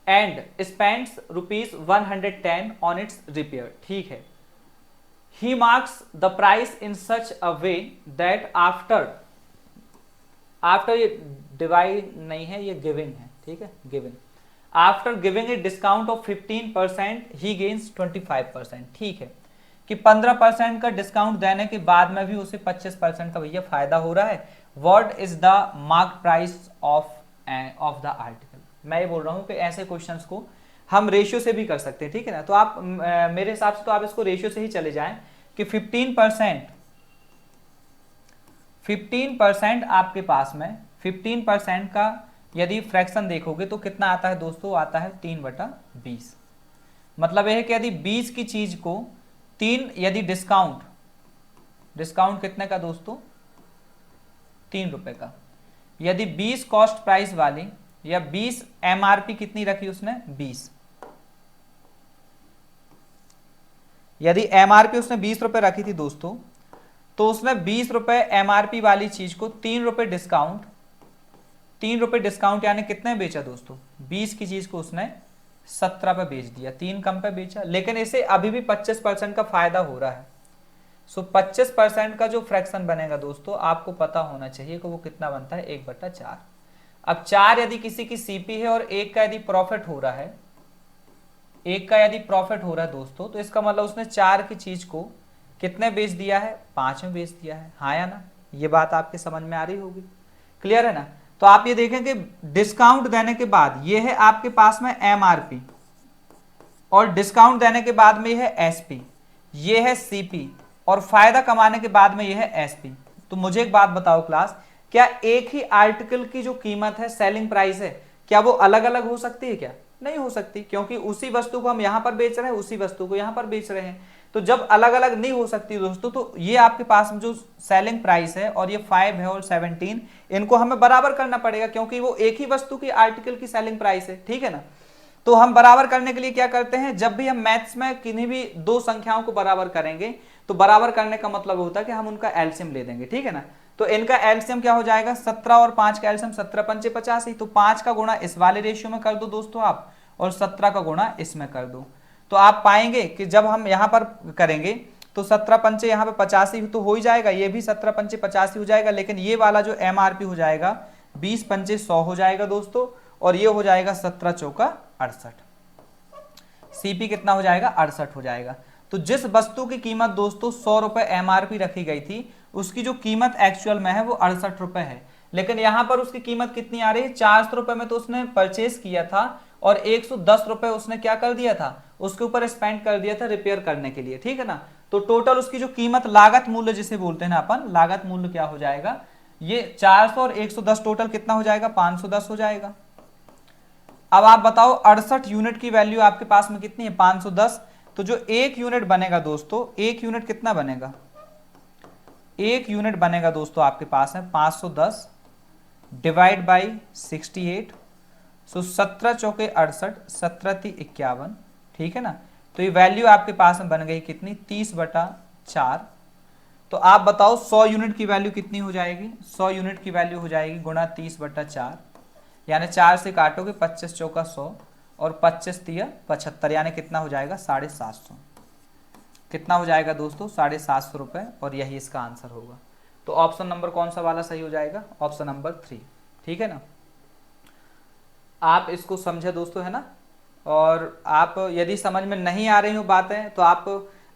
and spends ₹110 on its repair, ठीक है। He marks the price in such a way that after ये डिवाइड नहीं है, ये गिविंग है, ठीक है, giving. After giving a discount of 15% he gains 25%, ठीक है, कि 15% का डिस्काउंट देने के बाद में भी उसे 25% का भैया फायदा हो रहा है। What is the mark price of the article. मैं ये बोल रहा हूं कि ऐसे क्वेश्चंस को हम रेशियो से भी कर सकते हैं, ठीक है ना। तो आप मेरे हिसाब से तो आप इसको रेशियो से ही चले जाएं कि 15% आपके पास में 15% का यदि फ्रैक्शन देखोगे तो कितना आता है दोस्तों, आता है 3/20। मतलब यह है कि यदि 20 की चीज को 3, यदि डिस्काउंट कितने का दोस्तों, 3 रुपए का, यदि 20 कॉस्ट प्राइस वाली या 20 एमआरपी कितनी रखी उसने, 20, यदि एमआरपी उसने 20 रुपए रखी थी दोस्तों, तो उसने 20 रुपए एमआरपी वाली चीज को 3 रुपए डिस्काउंट यानी कितने बेचा दोस्तों, 20 की चीज को उसने 17 पे बेच दिया, 3 कम पे बेचा, लेकिन इसे अभी भी 25% का फायदा हो रहा है। सो 25% का जो फ्रैक्शन बनेगा दोस्तों, आपको पता होना चाहिए कि वो कितना बनता है, 1/4। अब 4 यदि किसी की सीपी है और 1 का यदि प्रॉफिट हो रहा है, 1 का यदि प्रॉफिट हो रहा है दोस्तों, तो इसका मतलब उसने 4 की चीज को कितने बेच दिया है, 5 में बेच दिया है, हाँ या ना। ये बात आपके समझ में आ रही होगी, क्लियर है ना। तो आप ये देखें कि डिस्काउंट देने के बाद ये है आपके पास में एमआरपी, और डिस्काउंट देने के बाद में ये है एसपी, ये है सीपी, और फायदा कमाने के बाद में ये है एसपी। तो मुझे एक बात बताओ क्लास, क्या एक ही आर्टिकल की जो कीमत है, सेलिंग प्राइस है, क्या वो अलग अलग हो सकती है क्या, नहीं हो सकती, क्योंकि उसी वस्तु को हम यहां पर बेच रहे हैं, उसी वस्तु को यहां पर बेच रहे हैं। तो जब अलग अलग नहीं हो सकती दोस्तों, तो ये आपके पास में जो सेलिंग प्राइस है और ये 5 है और 17, इनको हमें बराबर करना पड़ेगा, क्योंकि वो एक ही वस्तु की आर्टिकल की सेलिंग प्राइस है, ठीक है ना। तो हम बराबर करने के लिए क्या करते हैं, जब भी हम मैथ्स में किन्हीं भी 2 संख्याओं को बराबर करेंगे, तो बराबर करने का मतलब होता है कि हम उनका एलसीएम ले देंगे, ठीक है ना। तो इनका एलसीएम क्या हो जाएगा, 17 और 5 का एलसीएम 17 पंचे 85, तो 5 का गुणा इस वाले रेशियो में कर दो दोस्तों आप, और 17 का गुणा इसमें कर दो। तो आप पाएंगे कि जब हम यहां पर करेंगे तो 17 पंचे यहाँ पे 85 तो हो ही जाएगा, ये भी 17 पंचे 85 हो जाएगा, लेकिन ये वाला जो एमआरपी हो जाएगा 20 पंचे 100 हो जाएगा दोस्तों, और ये हो जाएगा 17 चौका 68, सीपी कितना हो जाएगा, 68 हो जाएगा। तो जिस वस्तु की कीमत दोस्तों 100 रुपए एमआरपी रखी गई थी, उसकी जो कीमत एक्चुअल में है वो 68 रुपए है, लेकिन यहां पर उसकी कीमत कितनी आ रही है, 400 रुपए में तो उसने परचेस किया था और 110 रुपए उसने क्या कर दिया था, उसके ऊपर स्पेंड कर दिया था रिपेयर करने के लिए, ठीक है ना। तो टोटल उसकी जो कीमत, लागत मूल्य जिसे बोलते हैं ना अपन, लागत मूल्य क्या हो जाएगा, ये 400 और 110 टोटल कितना हो जाएगा, 510 हो जाएगा। अब आप बताओ 68 यूनिट की वैल्यू आपके पास में कितनी है, 510। तो जो एक यूनिट बनेगा दोस्तों, एक यूनिट कितना बनेगा, एक यूनिट बनेगा दोस्तों आपके पास है 510 डिवाइड बाई 68, सो 17 चौके 68, 17 × 51, ठीक है ना। तो ये वैल्यू आपके पास में बन गई कितनी, 30/4। तो आप बताओ 100 यूनिट की वैल्यू कितनी हो जाएगी, 100 यूनिट की वैल्यू हो जाएगी गुणा 30/4, यानी 4 से काटोगे 25 चौका 100 और 25 × 75, यानी कितना हो जाएगा 750। कितना हो जाएगा दोस्तों, 750 रुपए, और यही इसका आंसर होगा। तो ऑप्शन नंबर कौन सा वाला सही हो जाएगा, ऑप्शन नंबर 3, ठीक है ना। आप इसको समझे दोस्तों, है ना। और आप यदि समझ में नहीं आ रही हो बातें तो आप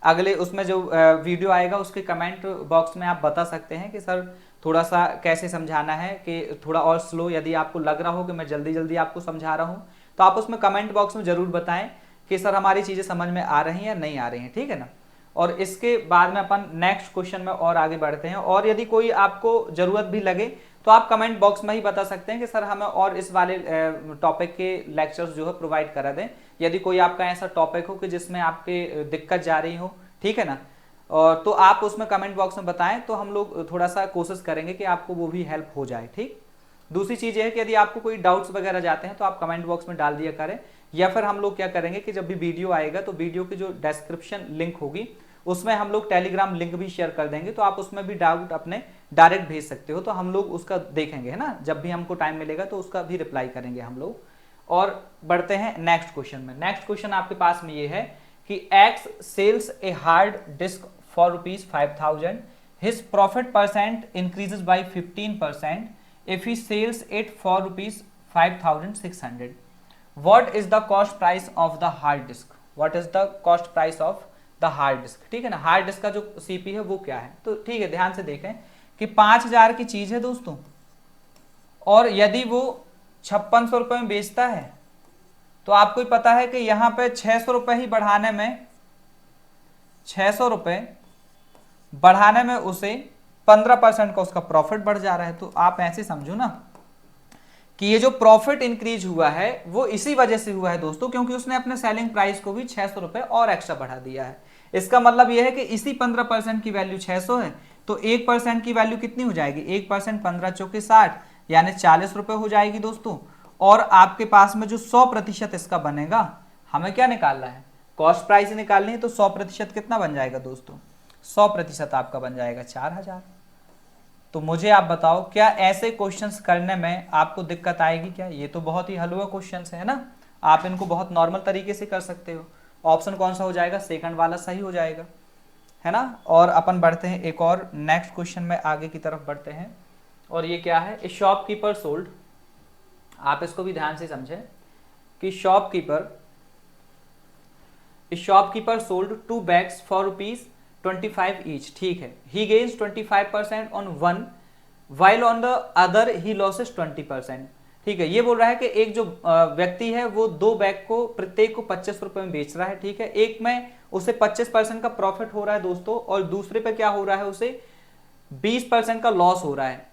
अगले उसमें जो वीडियो आएगा उसके कमेंट बॉक्स में आप बता सकते हैं कि सर थोड़ा सा कैसे समझाना है, कि थोड़ा और स्लो, यदि आपको लग रहा हो कि मैं जल्दी जल्दी आपको समझा रहा हूँ तो आप उसमें कमेंट बॉक्स में जरूर बताएं कि सर हमारी चीज़ें समझ में आ रही हैं या नहीं आ रही हैं, ठीक है ना। और इसके बाद में अपन नेक्स्ट क्वेश्चन में और आगे बढ़ते हैं, और यदि कोई आपको जरूरत भी लगे तो आप कमेंट बॉक्स में ही बता सकते हैं कि सर हमें और इस वाले टॉपिक के लेक्चर्स जो है प्रोवाइड करा दें, यदि कोई आपका ऐसा टॉपिक हो कि जिसमें आपके दिक्कत जा रही हो, ठीक है ना। और तो आप उसमें कमेंट बॉक्स में बताएं तो हम लोग थोड़ा सा कोशिश करेंगे कि आपको वो भी हेल्प हो जाए, ठीक। दूसरी चीज़ ये है कि यदि आपको कोई डाउट्स वगैरह जाते हैं तो आप कमेंट बॉक्स में डाल दिया करें, या फिर हम लोग क्या करेंगे कि जब भी वीडियो आएगा तो वीडियो की जो डिस्क्रिप्शन लिंक होगी उसमें हम लोग टेलीग्राम लिंक भी शेयर कर देंगे, तो आप उसमें भी डाउट अपने डायरेक्ट भेज सकते हो, तो हम लोग उसका देखेंगे, है ना। जब भी हमको टाइम मिलेगा तो उसका भी रिप्लाई करेंगे हम लोग। और बढ़ते हैं नेक्स्ट क्वेश्चन में। नेक्स्ट क्वेश्चन आपके पास में ये है कि X sells a hard disk for ₹5,000, his profit percent increases by 15% if he sells it for ₹5,600. What is the cost price of the hard disk? What is the cost price of the hard disk? ठीक है ना, hard disk का जो CP है वो क्या है। तो ठीक है, ध्यान से देखें कि 5,000 की चीज है दोस्तों, और यदि वो 5600 रुपए में बेचता है तो आपको ही पता है कि यहाँ पे 600 रुपए ही बढ़ाने में, 600 रुपए बढ़ाने में उसे 15% का उसका प्रॉफिट बढ़ जा रहा है। तो आप ऐसे समझो ना कि ये जो प्रॉफिट इंक्रीज हुआ है वो इसी वजह से हुआ है दोस्तों, क्योंकि उसने अपने सेलिंग प्राइस को भी 600 रुपए और एक्स्ट्रा बढ़ा दिया है। इसका मतलब यह है कि इसी 15% की वैल्यू 600 है, तो 1% की वैल्यू कितनी हो जाएगी, 1% 15 चौके 60, यानी 40 रुपए हो जाएगी दोस्तों। और आपके पास में जो 100% इसका बनेगा, हमें क्या निकालना है, कॉस्ट प्राइस निकालनी है, तो 100% कितना बन जाएगा दोस्तों, 100% आपका बन जाएगा 4000। तो मुझे आप बताओ क्या ऐसे क्वेश्चंस करने में आपको दिक्कत आएगी क्या। ये तो बहुत ही हलवा क्वेश्चंस है ना, आप इनको बहुत नॉर्मल तरीके से कर सकते हो। ऑप्शन कौन सा हो जाएगा, सेकंड वाला सही हो जाएगा, है ना। और अपन बढ़ते हैं एक और नेक्स्ट क्वेश्चन में आगे की तरफ बढ़ते हैं, और ये क्या है, ए शॉपकीपर सोल्ड, आप इसको भी ध्यान से समझें कि shopkeeper sold 2 bags for ₹25 each, ठीक है। ही gains 25% on one while on the other he losses 20%, ठीक है। ये बोल रहा है कि एक जो व्यक्ति है वो 2 बैग को प्रत्येक को 25 रुपए में बेच रहा है, ठीक है। एक में उसे 25% का प्रॉफिट हो रहा है दोस्तों, और दूसरे पे क्या हो रहा है, उसे 20% का लॉस हो रहा है।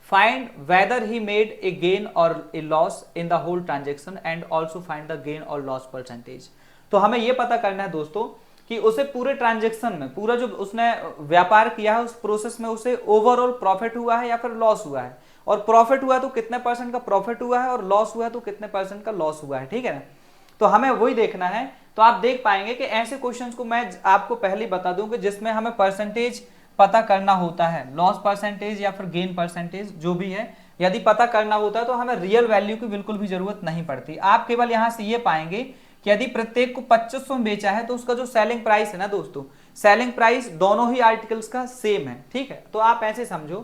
Find whether he made a gain or a loss in the whole transaction and also find the gain or loss percentage. तो हमें यह पता करना है दोस्तों कि उसे पूरे ट्रांजेक्शन में, पूरा जो उसने व्यापार किया है उस प्रोसेस में उसे ओवरऑल प्रॉफिट हुआ है या फिर लॉस हुआ है, और प्रॉफिट हुआ है तो कितने % का प्रॉफिट हुआ है, और लॉस हुआ है तो कितने % का लॉस हुआ है, ठीक है ना। तो हमें वही देखना है। तो आप देख पाएंगे कि ऐसे क्वेश्चंस को मैं आपको पहले बता दूं कि जिसमें हमें परसेंटेज पता करना होता है, लॉस परसेंटेज या फिर गेन परसेंटेज जो भी है, यदि पता करना होता है तो हमें रियल वैल्यू की बिल्कुल भी जरूरत नहीं पड़ती। आप केवल यहां से ये पाएंगे कि यदि प्रत्येक को 2500 में बेचा है तो उसका जो सेलिंग प्राइस है ना दोस्तों, सेलिंग प्राइस दोनों ही आर्टिकल्स का सेम है, ठीक है। तो आप ऐसे समझो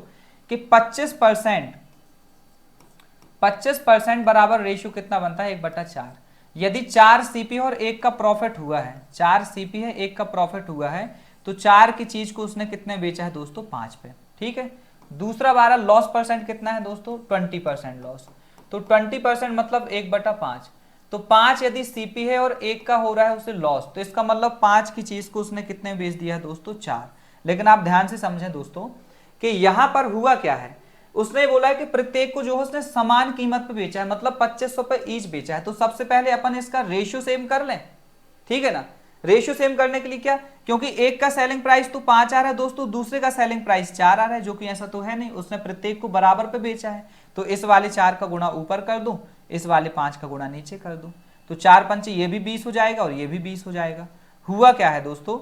कि 25% बराबर रेशियो कितना बनता है, 1/4, यदि 4 सीपी और 1 का प्रॉफिट हुआ है, 4 सीपी है 1 का प्रॉफिट हुआ है, तो 4 की चीज को उसने कितने बेचा है दोस्तों, 5 पे। ठीक है। दूसरा वाला लॉस परसेंट कितना है दोस्तों, 20% लॉस। तो 20% मतलब 1/5। तो 5 यदि सीपी है और 1 का हो रहा है उसे लॉस, तो इसका मतलब 5 की चीज को उसने कितने बेच दिया है दोस्तों, 4। लेकिन आप ध्यान से समझें दोस्तों कि यहां पर हुआ क्या है, उसने बोला है कि प्रत्येक को जो है उसने समान कीमत पे बेचा है, मतलब 2500 पे ईच बेचा है। तो सबसे पहले अपन इसका रेशियो सेम कर लें, ठीक है ना। रेशियो सेम करने के लिए क्या, क्योंकि एक का सेलिंग प्राइस तो 5 आ रहा है दोस्तों, दूसरे का सेलिंग प्राइस 4 आ रहा है, जो कि ऐसा तो है नहीं, उसने प्रत्येक को बराबर पे बेचा है। तो इस वाले 4 का गुणा ऊपर कर दो, इस वाले 5 का गुणा नीचे कर दो, तो 4 पंचे ये भी 20 हो जाएगा और ये भी 20 हो जाएगा। हुआ क्या है दोस्तों,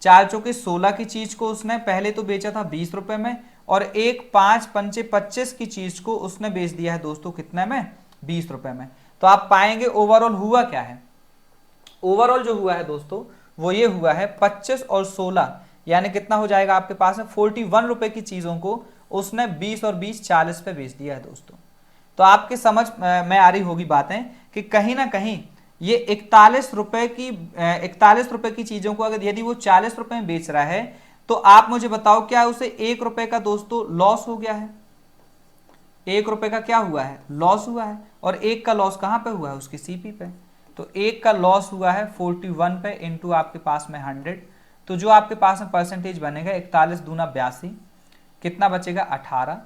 4 चौके 16 की चीज को उसने पहले तो बेचा था 20 रुपए में, और 1 5 पंचे 25 की चीज को उसने बेच दिया है दोस्तों कितने में, 20 रुपए में। तो आप पाएंगे ओवरऑल हुआ क्या है, ओवरऑल जो हुआ है दोस्तों वो ये हुआ है 25 और 16 यानी कितना हो जाएगा आपके पास में 41 रुपए की चीजों को उसने 20 और 20 40 पे बेच दिया है दोस्तों। तो आपके समझ में आ रही होगी बातें कि कहीं ना कहीं ये 41 रुपए की चीजों को अगर यदि वो 40 रुपए में बेच रहा है, तो आप मुझे बताओ क्या उसे 1 रुपए का दोस्तों लॉस हो गया है, 1 रुपए का क्या हुआ है, लॉस हुआ है। और 1 का लॉस कहां पे हुआ है, उसकी सीपी पे। तो 1 का लॉस हुआ है 41 पे इंटू आपके पास में 100। तो जो आपके पास में परसेंटेज बनेगा 41 दूना 82, कितना बचेगा 18।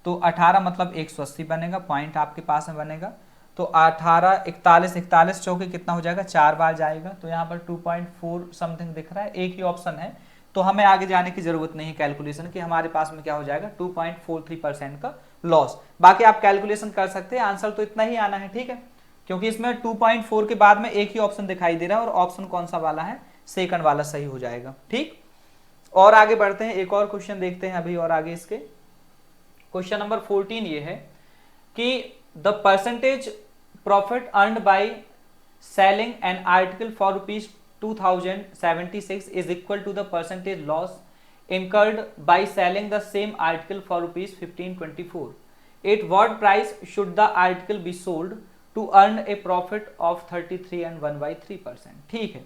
तो 18 मतलब 180 बनेगा, पॉइंट आपके पास में बनेगा। तो 18 41 चौके कितना हो जाएगा, 4 बार जाएगा। तो यहाँ पर 2.4 समथिंग दिख रहा है, एक ही ऑप्शन है। तो हमें आगे जाने की जरूरत नहीं कैलकुलेशन की, हमारे पास में क्या हो जाएगा 2.43% का लॉस। बाकी आप कैलकुलेशन कर सकते हैं, आंसर तो इतना ही आना है, ठीक है। क्योंकि इसमें 2.4 के बाद में एक ही ऑप्शन दिखाई दे रहा है, और ऑप्शन कौन सा वाला है, सेकंड वाला सही हो जाएगा, ठीक। और आगे बढ़ते हैं, एक और क्वेश्चन देखते हैं अभी और आगे इसके। क्वेश्चन नंबर 14 ये है कि the percentage profit earned by selling N article for ₹2076 is equal to the percentage loss incurred by selling the same article for ₹1524. At what price should the article be sold to earn a profit of 33 and 1/3%? ठीक है,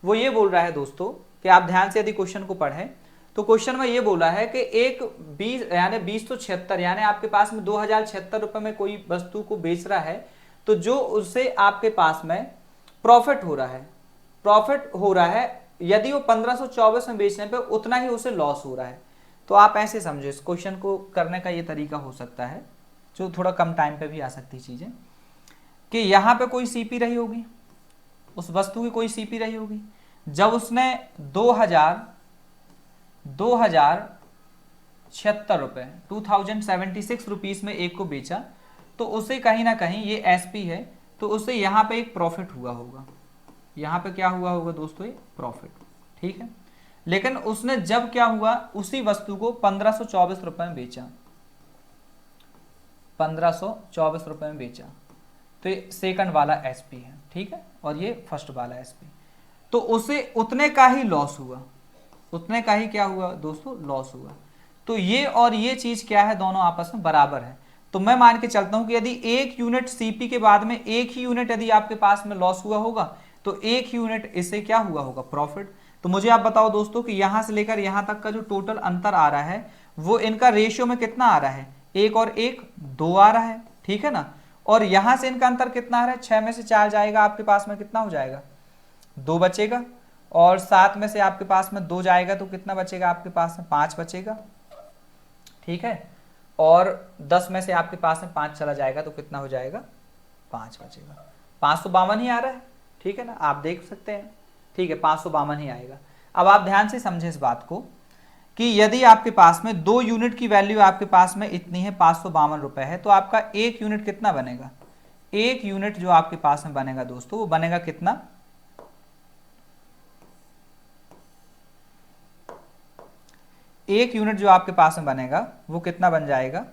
वो ये बोल रहा है दोस्तों कि आप ध्यान से यदि क्वेश्चन को पढ़ें तो क्वेश्चन में ये बोला है कि एक 20 यानी आपके पास में 2076 रुपए में कोई वस्तु को बेच रहा है, तो जो उससे आपके पास में प्रॉफिट हो रहा है यदि वो 1524 में बेचने पे उतना ही उसे लॉस हो रहा है। तो आप ऐसे समझो, इस क्वेश्चन को करने का ये तरीका हो सकता है, जो थोड़ा कम टाइम पे भी आ सकती चीजें, कि यहाँ पे कोई सीपी रही होगी, उस वस्तु की कोई सीपी रही होगी, जब उसने 2076 रुपए 2076 रुपीज में एक को बेचा, तो उसे कहीं ना कहीं ये एसपी है, तो उसे यहाँ पे एक प्रॉफिट हुआ होगा, यहाँ पे क्या हुआ होगा दोस्तों, ये प्रॉफिट, ठीक है। लेकिन उसने जब क्या हुआ, उसी वस्तु को 1524 रुपए में बेचा, 1524 रुपए में बेचा, तो ये सेकंड वाला एसपी है, ठीक है, और ये फर्स्ट वाला एसपी। तो उसे उतने का ही लॉस हुआ, उतने का ही क्या हुआ दोस्तों, लॉस हुआ। तो ये और ये चीज क्या है, दोनों आपस में बराबर है। तो मैं मान के चलता हूं कि यदि 1 यूनिट सीपी के बाद में 1 ही यूनिट यदि आपके पास में लॉस हुआ होगा, तो 1 यूनिट इससे क्या हुआ होगा, प्रॉफिट। तो मुझे आप बताओ दोस्तों कि यहां से लेकर यहां तक का जो टोटल अंतर आ रहा है, वो इनका रेशियो में कितना आ रहा है, 1 और 1 2 आ रहा है, ठीक है ना। और यहां से इनका अंतर कितना आ रहा है, 6 में से 4 जाएगा, आपके पास में कितना हो जाएगा, 2 बचेगा। और 7 में से आपके पास में 2 जाएगा, तो कितना बचेगा आपके पास में, 5 बचेगा, ठीक है। और 10 में से आपके पास में 5 चला जाएगा, तो कितना हो जाएगा, 5 बचेगा। 552 ही आ रहा है, ठीक है ना, आप देख सकते हैं, ठीक है, 552 ही आएगा। अब आप ध्यान से समझें इस बात को कि यदि आपके पास में 2 यूनिट की वैल्यू आपके पास में इतनी है, 552 रुपए है, तो आपका 1 यूनिट कितना बनेगा, 1 यूनिट जो आपके पास में बनेगा दोस्तों, वो बनेगा कितना, 1 यूनिट जो आपके पास में बनेगा वो कितना बन जाएगा,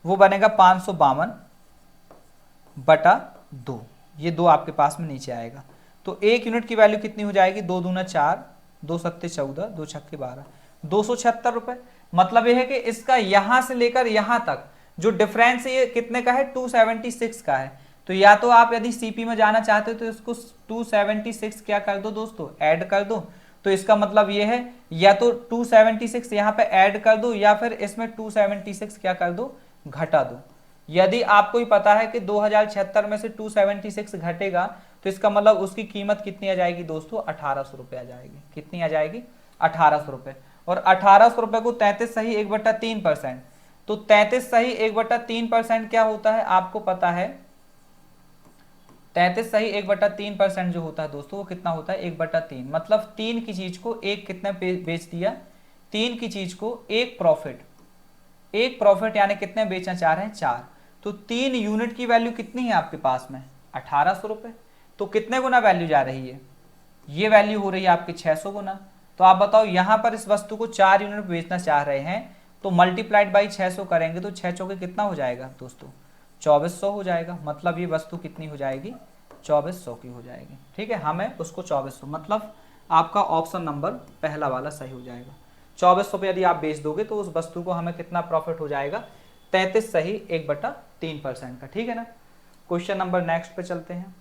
वो बनेगा 552/2, ये 2 आपके पास में नीचे आएगा। तो 1 यूनिट की वैल्यू कितनी हो जाएगी, 2 दूना 4, 2 सत्ते 14, 2 छक्के 12, 276 रुपए। मतलब ये है कि इसका यहां से लेकर यहां तक जो डिफरेंस है ये कितने का है, 276 का है। तो या तो आप यदि सीपी में जाना चाहते हो तो इसको 276 क्या कर दो दोस्तों, ऐड कर दो। तो इसका मतलब ये है या तो 276 यहाँ पे ऐड कर दो या फिर इसमें 276 क्या कर दो, घटा दो। यदि आपको ही पता है कि 2076 में से 276 घटेगा तो इसका मतलब उसकी कीमत कितनी आ जाएगी दोस्तों, 1800 रुपये आ जाएगी। कितनी आ जाएगी, 1800 रुपये। और 1800 रुपये को 33 सही 1/3%, तो 33 सही 1/3% क्या होता है आपको पता है, 33 सही 1/3% जो होता है दोस्तों वो कितना होता है, 1/3। मतलब 3 की चीज को एक कितने बेच दिया, 3 की चीज को एक प्रॉफिट यानी कितने बेचना चाह रहे हैं, 4। तो 3 यूनिट की वैल्यू कितनी है आपके पास में, 1800 रुपये। तो कितने गुना वैल्यू जा रही है, ये वैल्यू हो रही है आपकी 600 गुना। तो आप बताओ यहां पर इस वस्तु को 4 यूनिट बेचना चाह रहे हैं तो मल्टीप्लाइड बाई 600 करेंगे तो 6 चौके कितना हो जाएगा दोस्तों, 2400 हो जाएगा। मतलब ये वस्तु कितनी हो जाएगी, 2400 की हो जाएगी। ठीक है, हमें उसको 2400, मतलब आपका ऑप्शन नंबर पहला वाला सही हो जाएगा। 2400 पे यदि आप बेच दोगे तो उस वस्तु को हमें कितना प्रॉफिट हो जाएगा, 33 सही 1/3% का। ठीक है ना। क्वेश्चन नंबर नेक्स्ट पे चलते हैं।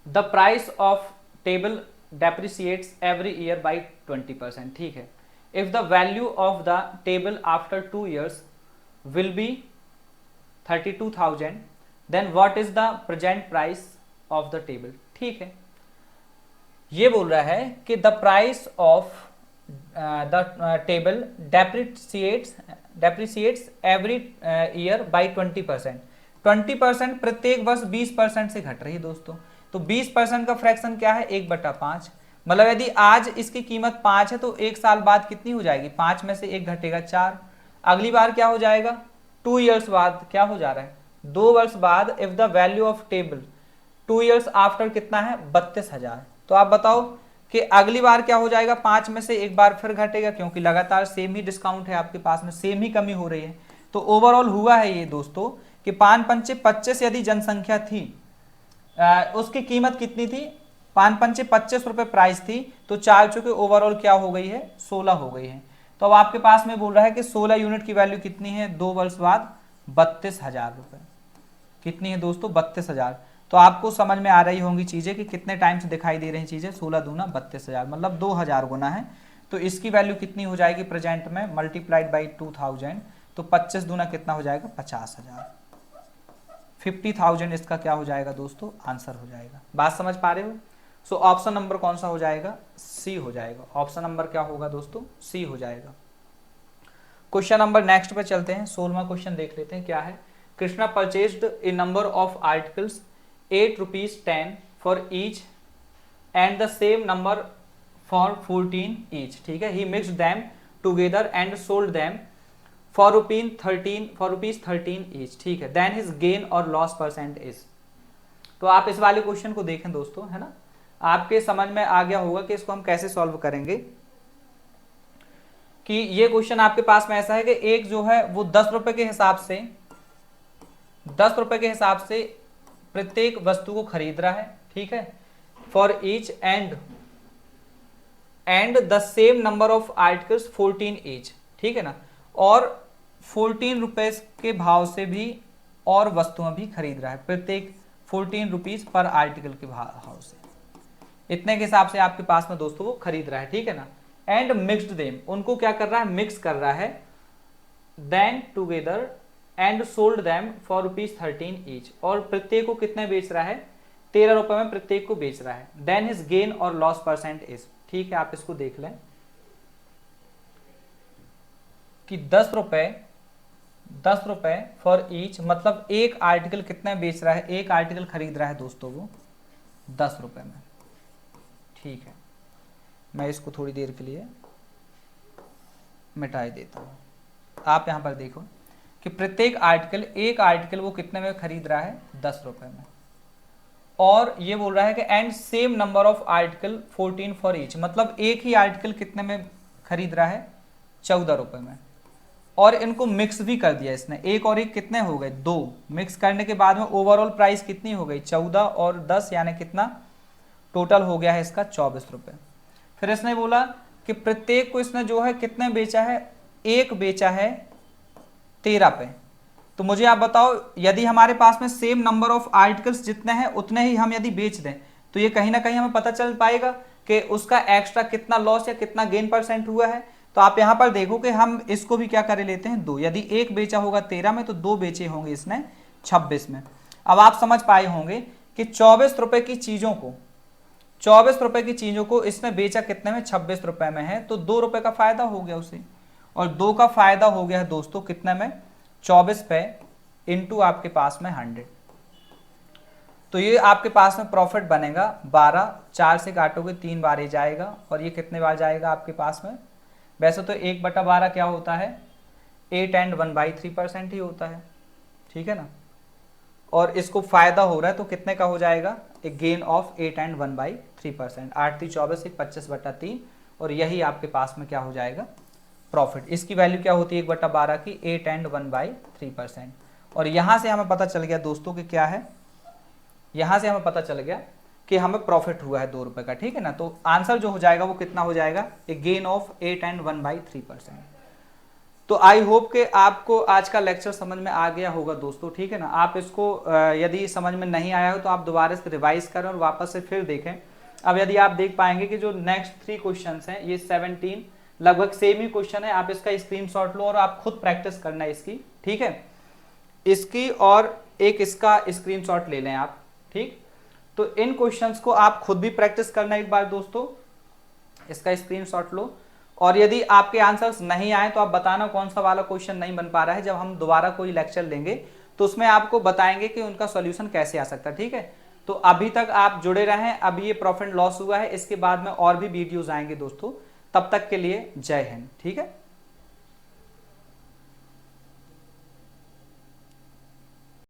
The price of table depreciates every year by 20%। ठीक है, if the value of the table after 2 years will be 32,000 then what is the present price of the table. ठीक है, ये बोल रहा है कि the price of the table depreciates every year by 20%। 20% प्रत्येक वर्ष 20% से घट रही है दोस्तों। तो 20% का फ्रैक्शन क्या है, 1/5। मतलब यदि आज इसकी कीमत 5 है तो 1 साल बाद कितनी हो जाएगी, 5 में से 1 घटेगा 4। अगली बार क्या हो जाएगा, 2 years बाद क्या हो जा रहा है, 2 वर्ष बाद। If the value of table 2 years after कितना है, 32,000। तो आप बताओ कि अगली बार क्या हो जाएगा, 5 में से एक बार फिर घटेगा क्योंकि लगातार सेम ही डिस्काउंट है आपके पास में, सेम ही कमी हो रही है। तो ओवरऑल हुआ है ये दोस्तों कि 5×5 = 25 यदि जनसंख्या थी, उसकी कीमत कितनी थी, 5×5 = 25 रुपए प्राइस थी। तो 4 चूंकि ओवरऑल क्या हो गई है, 16 हो गई है। तो अब आपके पास में बोल रहा है कि 16 यूनिट की वैल्यू कितनी है, 2 वर्ष बाद 32,000 रुपए। कितनी है दोस्तों, 32,000। तो आपको समझ में आ रही होंगी चीजें कि कितने टाइम से दिखाई दे रही चीजें, 16 दूना 32,000 मतलब 2,000 गुना है। तो इसकी वैल्यू कितनी हो जाएगी प्रेजेंट में, मल्टीप्लाइड बाई 2000, तो 25 दूना कितना हो जाएगा, 50,000। 50,000 इसका क्या हो जाएगा दोस्तों, आंसर हो जाएगा। बात समझ पा रहे हो। सो ऑप्शन नंबर कौन सा हो जाएगा, सी हो जाएगा। ऑप्शन नंबर क्या होगा दोस्तों, सी हो जाएगा। क्वेश्चन नंबर नेक्स्ट पे चलते हैं। 16वां क्वेश्चन देख लेते हैं क्या है। Krishna purchased A number of articles 8 rupees 10 for each and the same number for 14 each। ठीक है, he mixed them together and sold them for rupees 13 each। ठीक है, then his gain or loss percent is। तो आप इस वाले question को देखें दोस्तों, है ना, आपके समझ में आ गया होगा कि इसको हम कैसे सॉल्व करेंगे। कि ये क्वेश्चन आपके पास में ऐसा है कि एक जो है वो 10 रुपए के हिसाब से, 10 रुपए के हिसाब से प्रत्येक वस्तु को खरीद रहा है। ठीक है, for each and the same number of articles 14 each. ठीक है ना, और 14 रुपए के भाव से भी और वस्तुएं भी खरीद रहा है, प्रत्येक 14 रुपीज पर आर्टिकल के भाव से, इतने के हिसाब से आपके पास में दोस्तों वो खरीद रहा है। ठीक है ना, एंड मिक्स्ड देम, उनको क्या कर रहा है, मिक्स कर रहा है, then together and sold them for rupees 13 each, और प्रत्येक को कितने बेच रहा है, 13 रुपए में प्रत्येक को बेच रहा है। Then his gain or loss percent is. ठीक है, आप इसको देख लें कि 10 रुपए फॉर ईच, मतलब एक आर्टिकल कितने बेच रहा है, एक आर्टिकल खरीद रहा है दोस्तों वो 10 रुपए में। ठीक है, मैं इसको थोड़ी देर के लिए मिटा देता हूं। आप यहां पर देखो कि प्रत्येक आर्टिकल, एक आर्टिकल वो कितने में खरीद रहा है, 10 रुपए में। और ये बोल रहा है कि and same number of article 14 for each, मतलब एक ही आर्टिकल कितने में खरीद रहा है, 14 रुपए में। और इनको मिक्स भी कर दिया इसने, एक और एक कितने हो गए, 2। मिक्स करने के बाद में ओवरऑल प्राइस कितनी हो गई, 14 और 10 यानी कितना, टोटल हो गया है इसका 24 रुपए। फिर इसने बोला कि प्रत्येक को इसने जो है कितने बेचा है, एक बेचा है 13 पे, तो मुझे आप बताओ, यदि हमारे पास में सेम नंबर ऑफ आर्टिकल्स जितने हैं उतने ही हम यदि बेच दें तो ये कहीं ना कहीं हमें पता चल पाएगा कि उसका एक्स्ट्रा कितना लॉस या कितना गेन परसेंट हुआ है। तो आप यहां पर देखो कि हम इसको भी क्या कर लेते हैं, दो, यदि एक बेचा होगा 13 में तो दो बेचे होंगे इसने 26 में। अब आप समझ पाए होंगे कि 24 रुपए की चीजों को 24 रुपए की चीजों को इसने बेचा कितने में, 26 रुपए में है, तो 2 रुपए का फायदा हो गया उसे, और 2 का फायदा हो गया है दोस्तों कितने में, 24 पे इंटू आपके पास में 100। तो ये आपके पास में प्रॉफिट बनेगा 12, 4 से काटोगे 3 बार ही जाएगा, और ये कितने बार जाएगा आपके पास में, वैसे तो 1/12 क्या होता है, 8 and 1/3% ही होता है, ठीक है ना। और इसको फायदा हो रहा है तो कितने का हो जाएगा, एक गेन ऑफ 8 and 1/3%, 8 3 24 25/3, और यही आपके पास में क्या हो जाएगा, प्रॉफिट। इसकी वैल्यू क्या होती है 1/12 की, 8 and 1/3%। और यहां से हमें पता चल गया दोस्तों कि क्या है, यहां से हमें पता चल गया कि हमें प्रॉफिट हुआ है 2 रुपए का, ठीक है ना। तो आंसर जो हो जाएगा वो कितना हो जाएगा, एक गेन ऑफ 8 and 1/3%। तो आई होप कि आपको आज का लेक्चर समझ में आ गया होगा दोस्तों, ठीक है ना। आप इसको यदि समझ में नहीं आया हो तो आप दोबारा से रिवाइज करें और वापस से फिर देखें। अब यदि आप देख पाएंगे कि जो नेक्स्ट 3 क्वेश्चंस हैं ये 17 लगभग सेम ही क्वेश्चन है, आप इसका स्क्रीनशॉट लो और आप खुद प्रैक्टिस करना है इसकी, ठीक है, इसकी, और एक इसका स्क्रीनशॉट ले लें आप, ठीक। तो इन क्वेश्चंस को आप खुद भी प्रैक्टिस करना एक बार दोस्तों, इसका स्क्रीनशॉट लो, और यदि आपके आंसर्स नहीं आए तो आप बताना कौन सा वाला क्वेश्चन नहीं बन पा रहा है। जब हम दोबारा कोई लेक्चर लेंगे तो उसमें आपको बताएंगे कि उनका सॉल्यूशन कैसे आ सकता है, ठीक है। तो अभी तक आप जुड़े रहें, अभी ये प्रॉफिट लॉस हुआ है, इसके बाद में और भी वीडियोस आएंगे दोस्तों। तब तक के लिए जय हिंद, ठीक है।